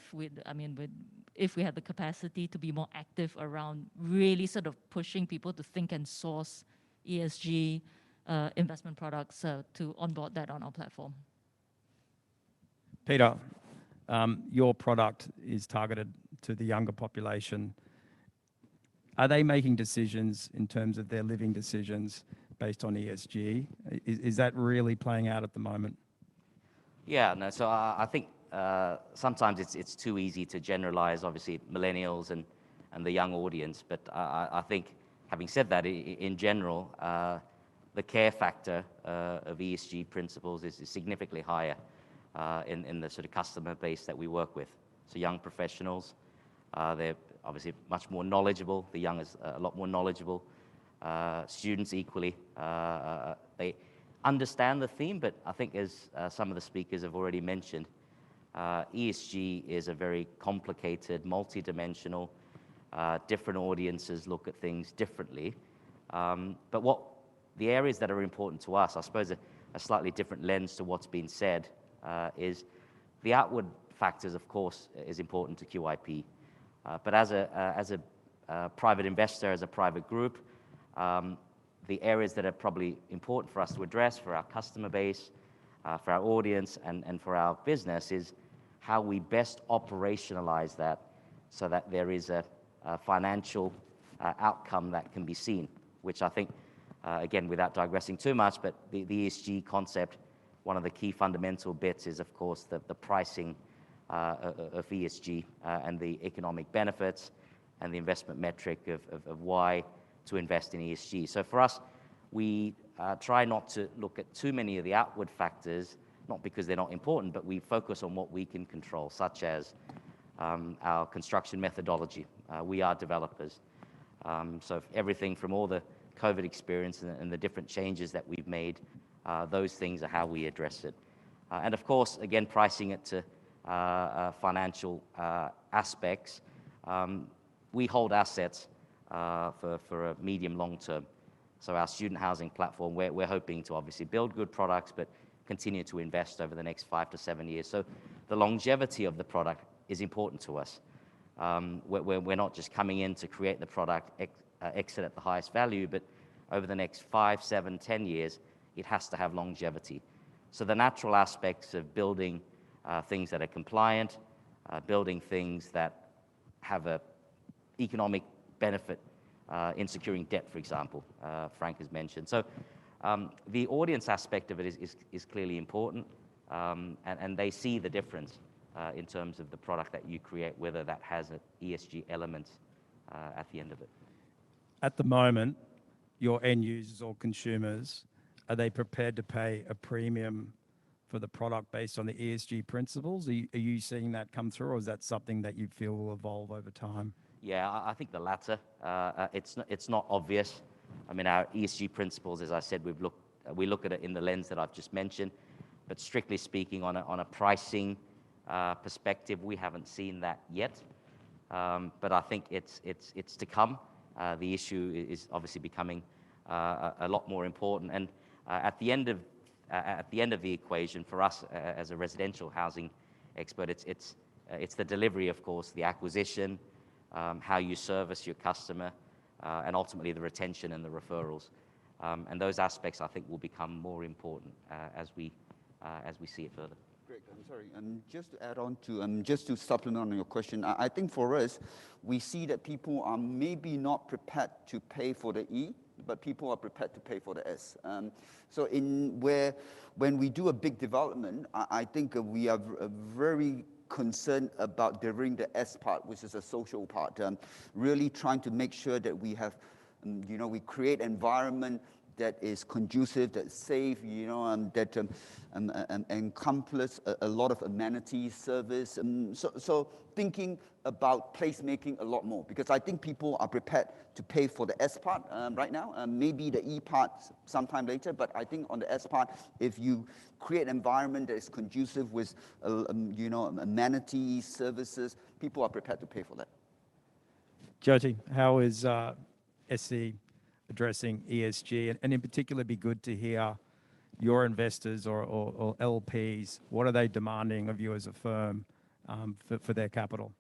If we had the capacity to be more active around really sort of pushing people to think and source ESG investment products to onboard that on our platform. Peter, your product is targeted to the younger population. Are they making decisions in terms of their living decisions based on ESG? Is that really playing out at the moment? Yeah, no, so I think sometimes it's too easy to generalize, obviously, millennials and the young audience. But I think, having said that, in general, the care factor of ESG principles is significantly higher in the sort of customer base that we work with. So young professionals, they're obviously much more knowledgeable. The young is a lot more knowledgeable. Students equally, they understand the theme, but I think as some of the speakers have already mentioned, ESG is a very complicated, multi-dimensional, different audiences look at things differently. But what the areas that are important to us, I suppose a slightly different lens to what's been said, is the outward factors, of course, is important to QIP. But as a private investor, as a private group, the areas that are probably important for us to address for our customer base, for our audience, and for our business is how we best operationalize that so that there is a financial outcome that can be seen, which I think, again, without digressing too much, but the ESG concept, one of the key fundamental bits is, of course, the pricing of ESG and the economic benefits and the investment metric of why to invest in ESG. So for us, we try not to look at too many of the outward factors, not because they're not important, but we focus on what we can control, such as our construction methodology. We are developers. So everything from all the COVID experience and the different changes that we've made, those things are how we address it. And of course, again, pricing it to financial aspects. We hold assets for a medium long term. So our student housing platform, we're hoping to obviously build good products, but continue to invest over the next 5 to 7 years. So the longevity of the product is important to us. We're not just coming in to create the product, exit at the highest value, but over the next 5, 7, 10 years, it has to have longevity. So the natural aspects of building things that are compliant, building things that have an economic benefit in securing debt, for example, Frank has mentioned. So the audience aspect of it is clearly important, and they see the difference in terms of the product that you create, whether that has an ESG element at the end of it. At the moment, your end users or consumers, are they prepared to pay a premium for the product based on the ESG principles? Are you seeing that come through, or is that something that you feel will evolve over time? Yeah, I think the latter. It's not obvious. I mean, our ESG principles, as I said, we look at it in the lens that I've just mentioned, but strictly speaking, on a pricing perspective, we haven't seen that yet. But I think it's to come. The issue is obviously becoming a lot more important, and at the end of the equation for us as a residential housing expert, it's the delivery, of course, the acquisition, how you service your customer, and ultimately the retention and the referrals. And those aspects, I think, will become more important as we see it further. Great. I'm sorry. Just to add on to, just to supplement on your question, I think for us, we see that people are maybe not prepared to pay for the E, but people are prepared to pay for the S. So when we do a big development, I think we are very concerned about delivering the S part, which is a social part, really trying to make sure that we have, we create environment that is conducive, that's safe, that encompass a lot of amenities, service. So thinking about placemaking a lot more, because I think people are prepared to pay for the S part right now, maybe the E part sometime later, but I think on the S part, if you create an environment that is conducive with, amenities, services, people are prepared to pay for that. Jyoti, how is SC addressing ESG? And in particular, it'd be good to hear your investors or LPs, what are they demanding of you as a firm for their capital?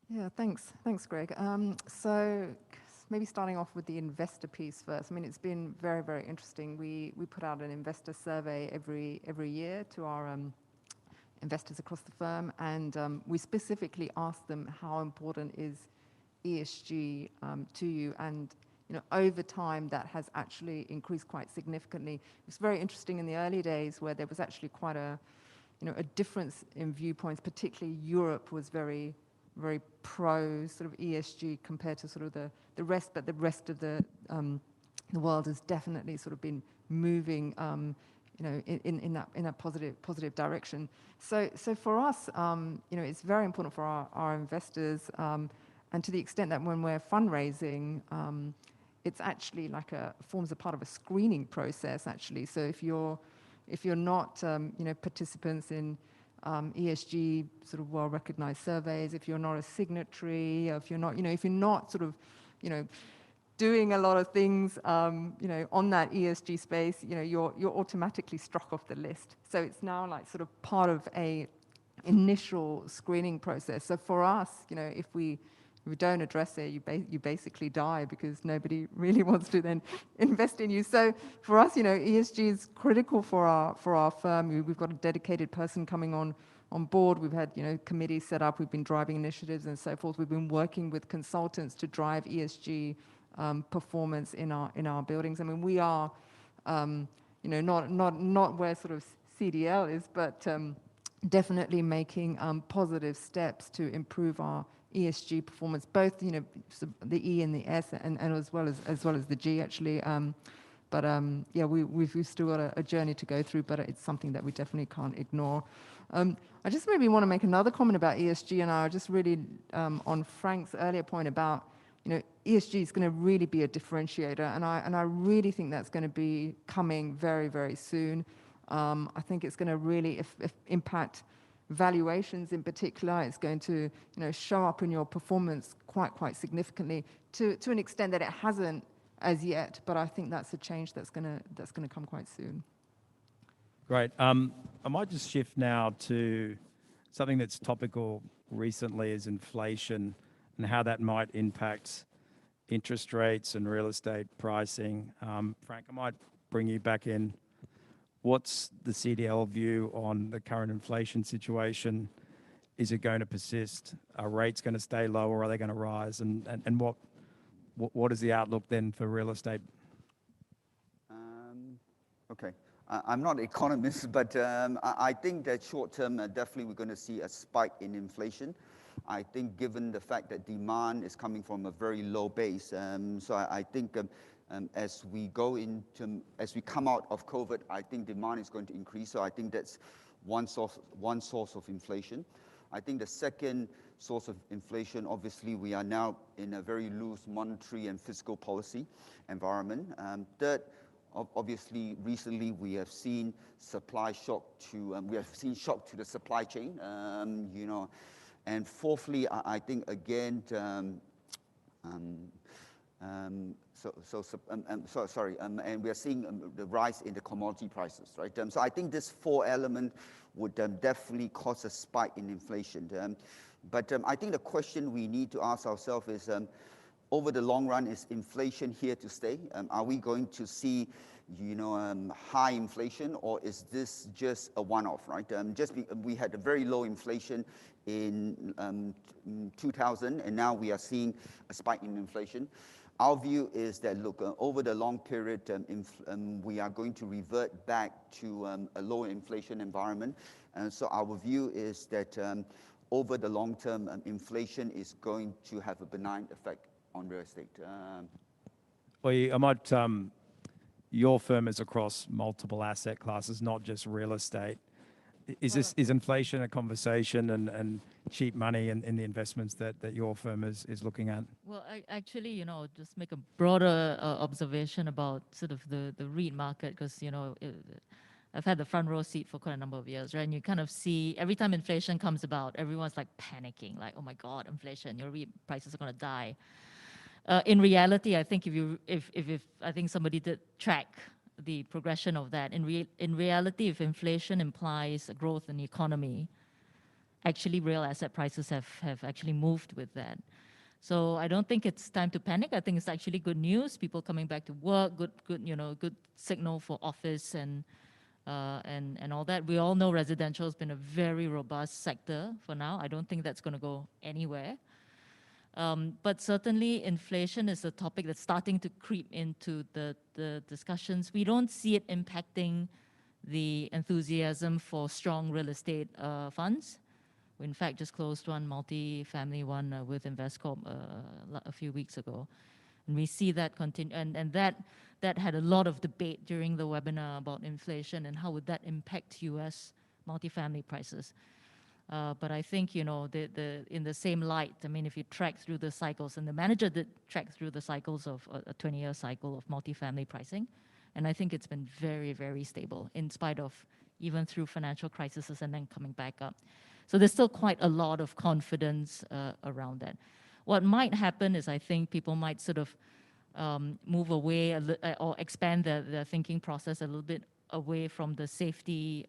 Yeah, thanks, Greg. So maybe starting off with the investor piece first. I mean, it's been very, very interesting. We put out an investor survey every year to our investors across the firm, and we specifically asked them how important is ESG to you, and over time that has actually increased quite significantly. It's very interesting in the early days where there was actually quite a difference in viewpoints. Particularly Europe was very, very pro sort of ESG compared to sort of the rest, but the rest of the world has definitely sort of been moving in that positive direction. So for us, it's very important for our investors, and to the extent that when we're fundraising, it's actually like forms a part of a screening process actually. So if you're not participants in ESG sort of well-recognized surveys, if you're not a signatory, if you're not sort of doing a lot of things on that ESG space, you're automatically struck off the list. So it's now like sort of part of a initial screening process. So for us, if we don't address it, you basically die, because nobody really wants to then invest in you. So for us, ESG is critical for our firm. We've got a dedicated person coming on board. We've had committees set up. We've been driving initiatives and so forth. We've been working with consultants to drive ESG performance in our buildings. I mean, we are not where sort of CDL is, but definitely making positive steps to improve our ESG performance, both the E and the S, and as well as the G actually. Yeah, we've still got a journey to go through, but it's something that we definitely can't ignore. I just maybe want to make another comment about ESG, and I just really on Frank's earlier point about ESG is going to really be a differentiator, and I really think that's going to be coming very, very soon. I think it's going to really impact valuations in particular. It's going to show up in your performance quite significantly, to an extent that it hasn't as yet, but I think that's a change that's going to come quite soon. Great. I might just shift now to something that's topical recently, is inflation and how that might impact interest rates and real estate pricing. Frank, I might bring you back in. What's the CDL view on the current inflation situation? Is it going to persist? Are rates going to stay low, or are they going to rise? And what is the outlook then for real estate? Okay. I'm not an economist, but I think that short term, definitely we're going to see a spike in inflation. I think given the fact that demand is coming from a very low base, so I think as we come out of COVID, I think demand is going to increase. So I think that's one source of inflation. I think the second source of inflation, obviously, we are now in a very loose monetary and fiscal policy environment. Third, obviously, recently we have seen shock to the supply chain, And fourthly, I think again, and we are seeing the rise in the commodity prices, right? So I think this four element would definitely cause a spike in inflation. But I think the question we need to ask ourselves is, over the long run, is inflation here to stay? Are we going to see, high inflation, or is this just a one-off, right? We had a very low inflation in 2000, and now we are seeing a spike in inflation. Our view is that, look, over the long period, we are going to revert back to a lower inflation environment. And so our view is that over the long term, inflation is going to have a benign effect on real estate. Well, I might, your firm is across multiple asset classes, not just real estate. Is inflation a conversation and cheap money in the investments that your firm is looking at? Well, actually, just make a broader observation about sort of the REIT market, because, I've had the front row seat for quite a number of years, right? And you kind of see every time inflation comes about, everyone's like panicking, like, oh my God, inflation, your REIT prices are going to die. In reality, I think if I think somebody did track the progression of that, in reality, if inflation implies a growth in the economy, actually real asset prices have actually moved with that. So I don't think it's time to panic. I think it's actually good news. People coming back to work, good signal for office and all that. We all know residential has been a very robust sector for now. I don't think that's going to go anywhere. But certainly inflation is a topic that's starting to creep into the discussions. We don't see it impacting the enthusiasm for strong real estate funds. We in fact just closed one multi-family one with Investcorp a few weeks ago. And we see that continue, and that had a lot of debate during the webinar about inflation and how would that impact US multifamily prices. But I think, in the same light, I mean, if you track through the cycles, and the manager did track through the cycles of a 20-year cycle of multifamily pricing, and I think it's been very, very stable in spite of even through financial crises and then coming back up. So there's still quite a lot of confidence around that. What might happen is I think people might sort of move away or expand their thinking process a little bit away from the safety,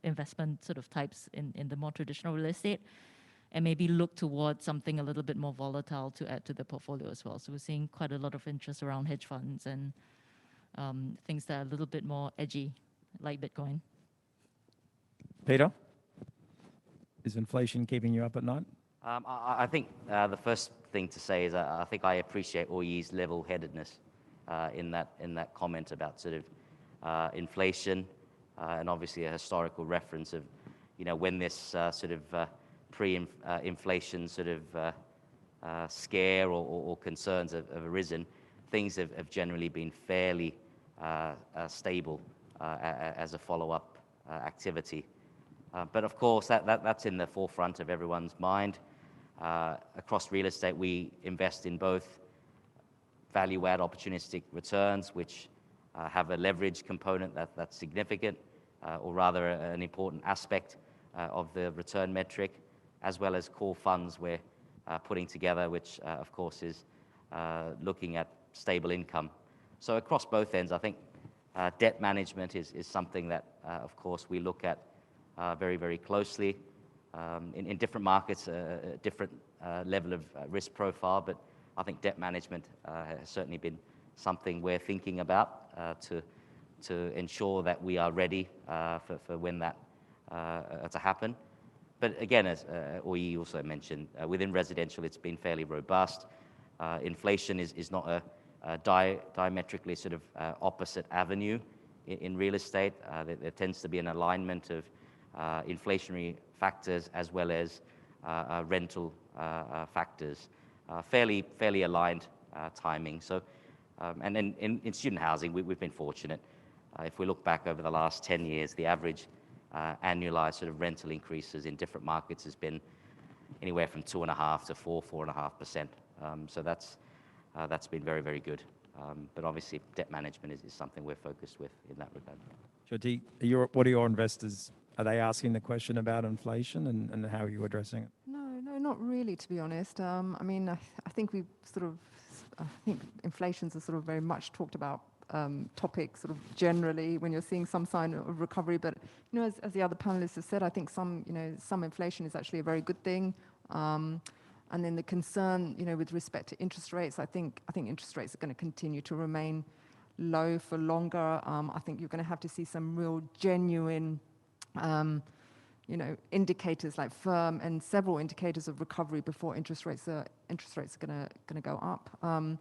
investment sort of types in the more traditional real estate, and maybe look towards something a little bit more volatile to add to the portfolio as well. So we're seeing quite a lot of interest around hedge funds and things that are a little bit more edgy, like Bitcoin. Peter, is inflation keeping you up at night? I think the first thing to say is I think I appreciate Oyi's level-headedness in that comment about sort of inflation and obviously a historical reference of, when this sort of pre-inflation sort of scare or concerns have arisen, things have generally been fairly stable as a follow-up activity. But of course, that's in the forefront of everyone's mind. Across real estate, we invest in both value-add opportunistic returns, which have a leverage component that's significant, or rather an important aspect of the return metric, as well as core funds we're putting together, which of course is looking at stable income. So across both ends, I think debt management is something that, of course, we look at very, very closely. In different markets, a different level of risk profile, but I think debt management has certainly been something we're thinking about to ensure that we are ready for when that to happen. But again, as Oyi also mentioned, within residential, it's been fairly robust. Inflation is not a diametrically sort of opposite avenue in real estate. There tends to be an alignment of inflationary factors as well as rental factors, fairly aligned timing. So, and then in student housing, we've been fortunate. If we look back over the last 10 years, the average annualized sort of rental increases in different markets has been anywhere from 2.5% to 4.5%. So that's been very, very good. But obviously, debt management is something we're focused with in that regard. Jyoti, what are your investors? Are they asking the question about inflation and how are you addressing it? No, not really, to be honest. I mean, I think we've sort of, I think inflation's a sort of very much talked about topic sort of generally when you're seeing some sign of recovery. But, as the other panelists have said, I think some inflation is actually a very good thing. And then the concern, with respect to interest rates, I think interest rates are going to continue to remain low for longer. I think you're going to have to see some real genuine indicators like firm and several indicators of recovery before interest rates are going to go up. I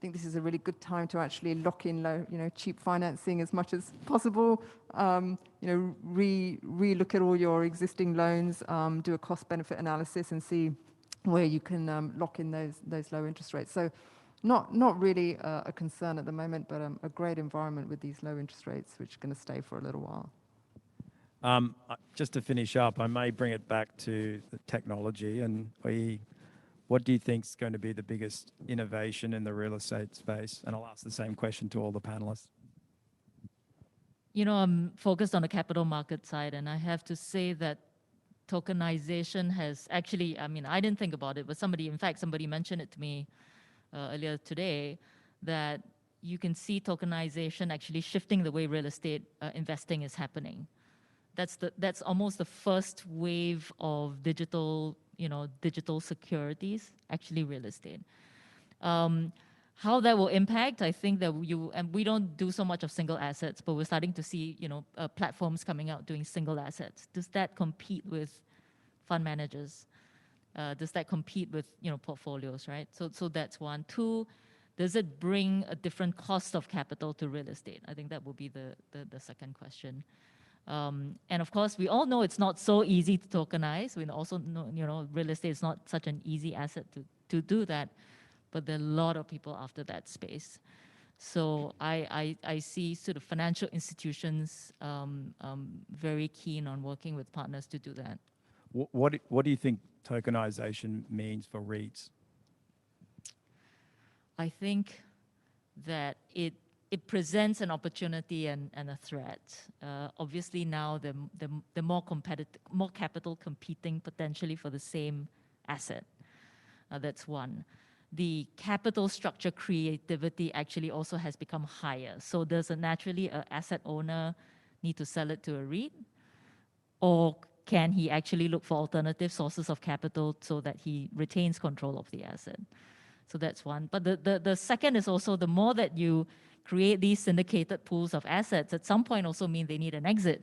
think this is a really good time to actually lock in low, cheap financing as much as possible. Re-look at all your existing loans, do a cost-benefit analysis, and see where you can lock in those low interest rates. So, not really a concern at the moment, but a great environment with these low interest rates, which are going to stay for a little while. Just to finish up, I may bring it back to the technology, and what do you think is going to be the biggest innovation in the real estate space? And I'll ask the same question to all the panelists. You know, I'm focused on the capital market side, and I have to say that tokenization has actually, I mean, I didn't think about it, but somebody mentioned it to me earlier today, that you can see tokenization actually shifting the way real estate investing is happening. That's almost the first wave of digital securities, actually real estate. How that will impact, I think that and we don't do so much of single assets, but we're starting to see, platforms coming out doing single assets. Does that compete with fund managers? Does that compete with, portfolios, right? So that's one. Two, does it bring a different cost of capital to real estate? I think that will be the second question. And of course, we all know it's not so easy to tokenize. We also know, real estate is not such an easy asset to do that, but there are a lot of people after that space. So I see sort of financial institutions very keen on working with partners to do that. What do you think tokenization means for REITs? I think that it presents an opportunity and a threat. Obviously now the more capital competing potentially for the same asset. That's one. The capital structure creativity actually also has become higher. So does naturally an asset owner need to sell it to a REIT? Or can he actually look for alternative sources of capital so that he retains control of the asset? So that's one. But the second is also the more that you create these syndicated pools of assets, at some point also mean they need an exit.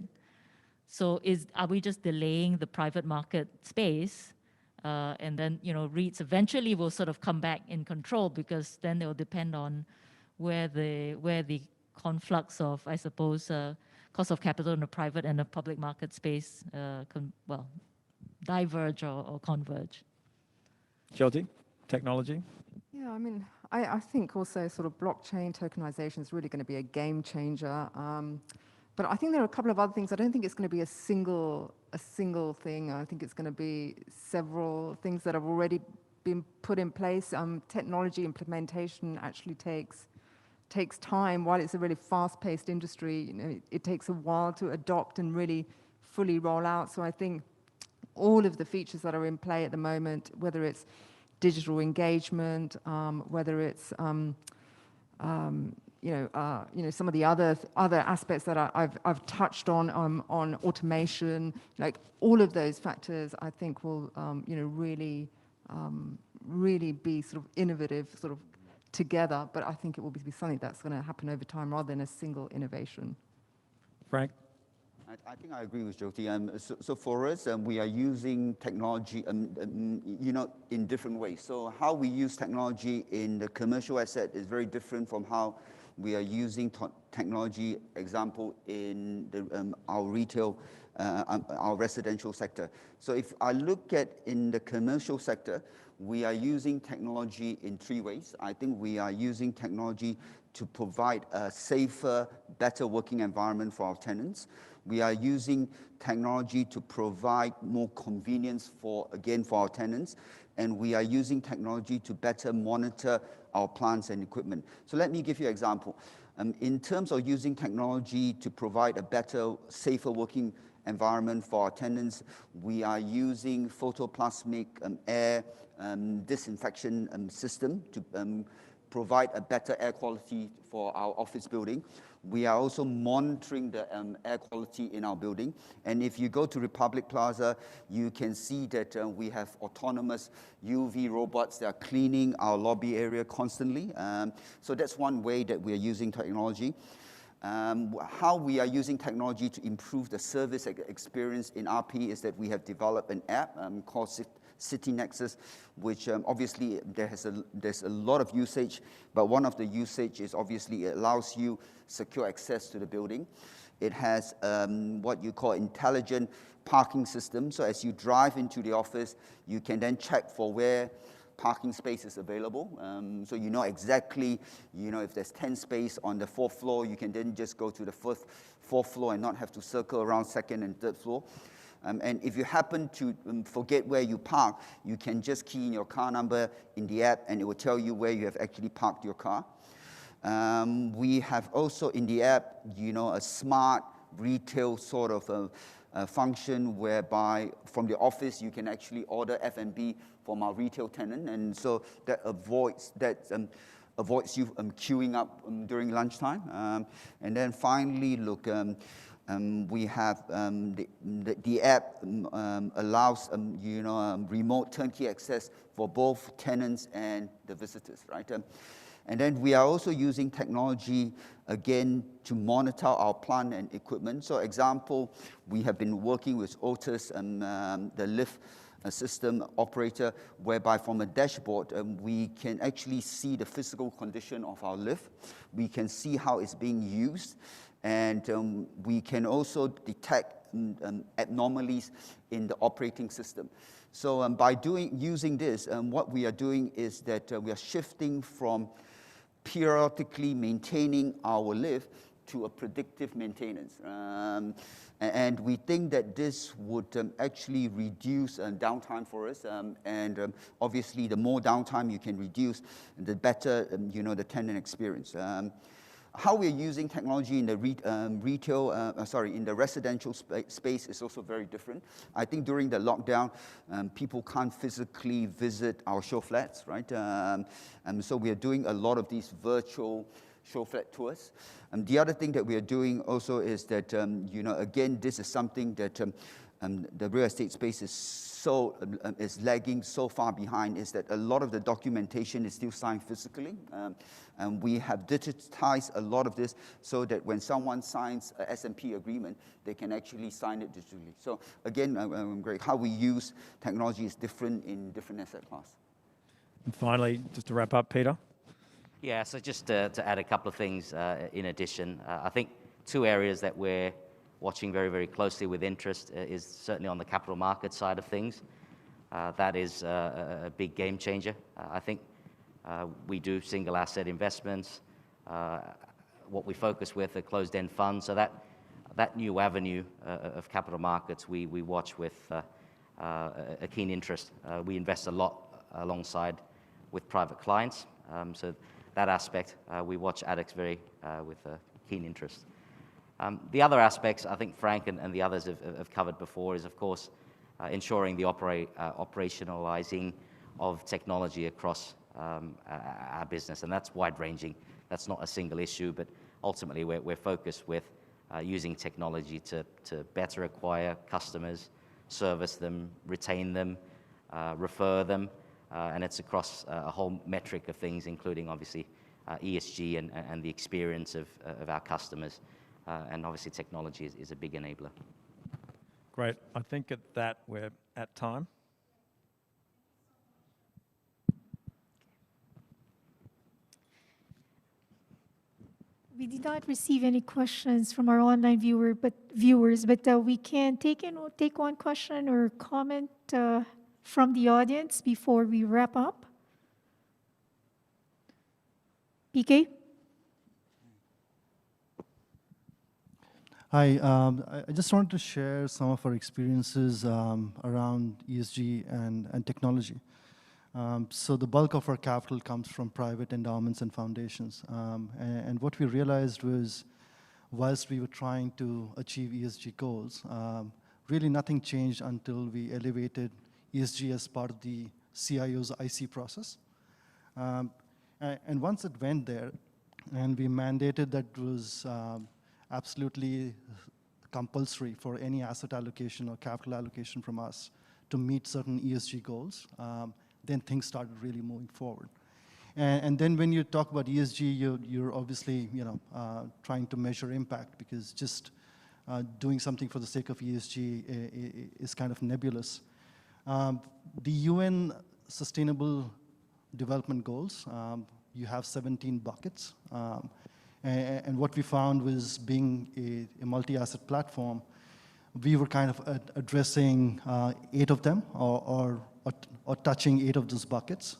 So are we just delaying the private market space? And then, REITs eventually will sort of come back in control, because then they will depend on where the conflux of, I suppose, cost of capital in the private and the public market space diverge or converge. Jyoti, technology? Yeah, I mean, I think also sort of blockchain tokenization is really going to be a game changer. But I think there are a couple of other things. I don't think it's going to be a single thing. I think it's going to be several things that have already been put in place. Technology implementation actually takes time. While it's a really fast-paced industry, it takes a while to adopt and really fully roll out. So I think all of the features that are in play at the moment, whether it's digital engagement, whether it's some of the other aspects that I've touched on automation, like all of those factors, I think will really be sort of innovative, sort of together. But I think it will be something that's going to happen over time rather than a single innovation. Frank? I think I agree with Jyoti. So for us, we are using technology, in different ways. So how we use technology in the commercial asset is very different from how we are using technology, example, in our retail, our residential sector. So if I look at in the commercial sector, we are using technology in three ways. I think we are using technology to provide a safer, better working environment for our tenants. We are using technology to provide more convenience for our tenants. And we are using technology to better monitor our plants and equipment. So let me give you an example. In terms of using technology to provide a better, safer working environment for our tenants, we are using photoplasmic air disinfection system to provide a better air quality for our office building. We are also monitoring the air quality in our building. And if you go to Republic Plaza, you can see that we have autonomous UV robots that are cleaning our lobby area constantly. So that's one way that we are using technology. How we are using technology to improve the service experience in RP is that we have developed an app called City Nexus, which obviously there's a lot of usage, but one of the usage is obviously it allows you secure access to the building. It has what you call intelligent parking system. So as you drive into the office, you can then check for where parking spaces available. So you know exactly, if there's 10 space on the 4th floor, you can then just go to the 4th floor and not have to circle around 2nd and 3rd floor. And if you happen to forget where you park, you can just key in your car number in the app, and it will tell you where you have actually parked your car. We have also in the app, a smart retail sort of a function whereby from the office you can actually order F&B from our retail tenant, and so that avoids you queuing up during lunchtime. And then finally, look, we have the app allows remote turnkey access for both tenants and the visitors, right? And then we are also using technology, again, to monitor our plant and equipment. So example, we have been working with Otis and the lift system operator, whereby from a dashboard, we can actually see the physical condition of our lift. We can see how it's being used, and we can also detect abnormalities in the operating system. So by using this, what we are doing is that we are shifting from periodically maintaining our lift to a predictive maintenance. And we think that this would actually reduce downtime for us. And obviously, the more downtime you can reduce, the better the tenant experience. How we're using technology in the in the residential space is also very different. I think during the lockdown, people can't physically visit our show flats, right? And so we are doing a lot of these virtual show flat tours. The other thing that we are doing also is that, again, this is something that the real estate space is lagging so far behind, is that a lot of the documentation is still signed physically. And we have digitized a lot of this so that when someone signs a S&P agreement, they can actually sign it digitally. So again, Greg, how we use technology is different in different asset classes. And finally, just to wrap up, Peter. Yeah, so just to add a couple of things in addition, I think two areas that we're watching very, very closely with interest is certainly on the capital market side of things. That is a big game changer. I think we do single asset investments. What we focus with are closed-end funds. So that new avenue of capital markets, we watch with a keen interest. We invest a lot alongside with private clients. So that aspect, we watch ADDX very with a keen interest. The other aspects, I think Frank and the others have covered before, is of course ensuring the operationalizing of technology across our business, and that's wide-ranging. That's not a single issue, but ultimately we're focused with using technology to better acquire customers, service them, retain them, refer them, and it's across a whole metric of things, including obviously ESG and the experience of our customers. And obviously technology is a big enabler. Great. I think at that we're at time. We did not receive any questions from our online viewers, but we can take one question or comment from the audience before we wrap up. PK? Hi, I just wanted to share some of our experiences around ESG and technology. So the bulk of our capital comes from private endowments and foundations. And what we realized was, whilst we were trying to achieve ESG goals, really nothing changed until we elevated ESG as part of the CIO's IC process. And once it went there, and we mandated that it was absolutely compulsory for any asset allocation or capital allocation from us to meet certain ESG goals, then things started really moving forward. And then when you talk about ESG, you're obviously trying to measure impact, because just doing something for the sake of ESG is kind of nebulous. The UN Sustainable Development Goals, you have 17 buckets. And what we found was, being a multi-asset platform, we were kind of addressing 8 of them, or or touching 8 of those buckets.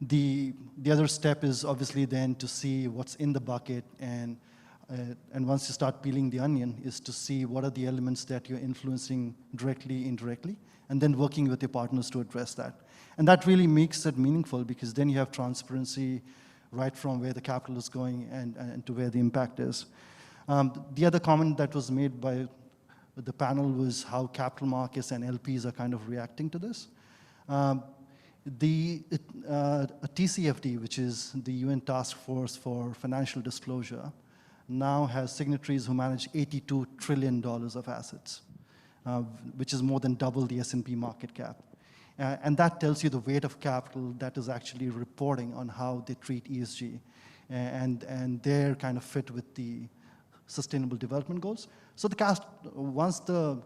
The other step is obviously then to see what's in the bucket, and once you start peeling the onion, is to see what are the elements that you're influencing directly, indirectly, and then working with your partners to address that. And that really makes it meaningful, because then you have transparency right from where the capital is going and to where the impact is. The other comment that was made by the panel was how capital markets and LPs are kind of reacting to this. TCFD, which is the UN Task Force for Financial Disclosure, now has signatories who manage $82 trillion of assets, which is more than double the S&P market cap. And that tells you the weight of capital that is actually reporting on how they treat ESG and their kind of fit with the Sustainable Development Goals. So once the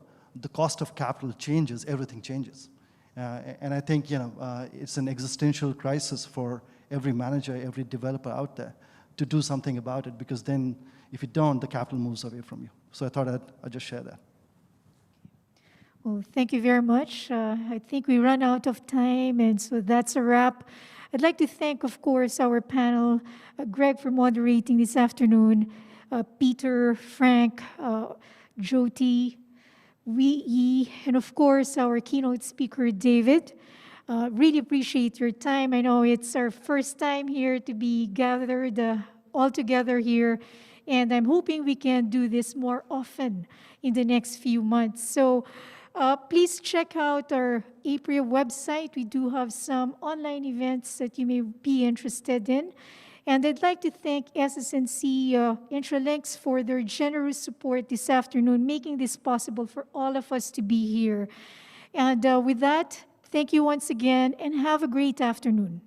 cost of capital changes, everything changes. And I think it's an existential crisis for every manager, every developer out there to do something about it, because then if you don't, the capital moves away from you. So I thought I'd just share that. Well, thank you very much. I think we run out of time, and so that's a wrap. I'd like to thank, of course, our panel, Greg for moderating this afternoon, Peter, Frank, Jyoti, Wee, and of course, our keynote speaker, David. Really appreciate your time. I know it's our first time here to be gathered all together here, and I'm hoping we can do this more often in the next few months. So please check out our APREA website. We do have some online events that you may be interested in. And I'd like to thank SS&C Intralinks for their generous support this afternoon, making this possible for all of us to be here. And with that, thank you once again, and have a great afternoon.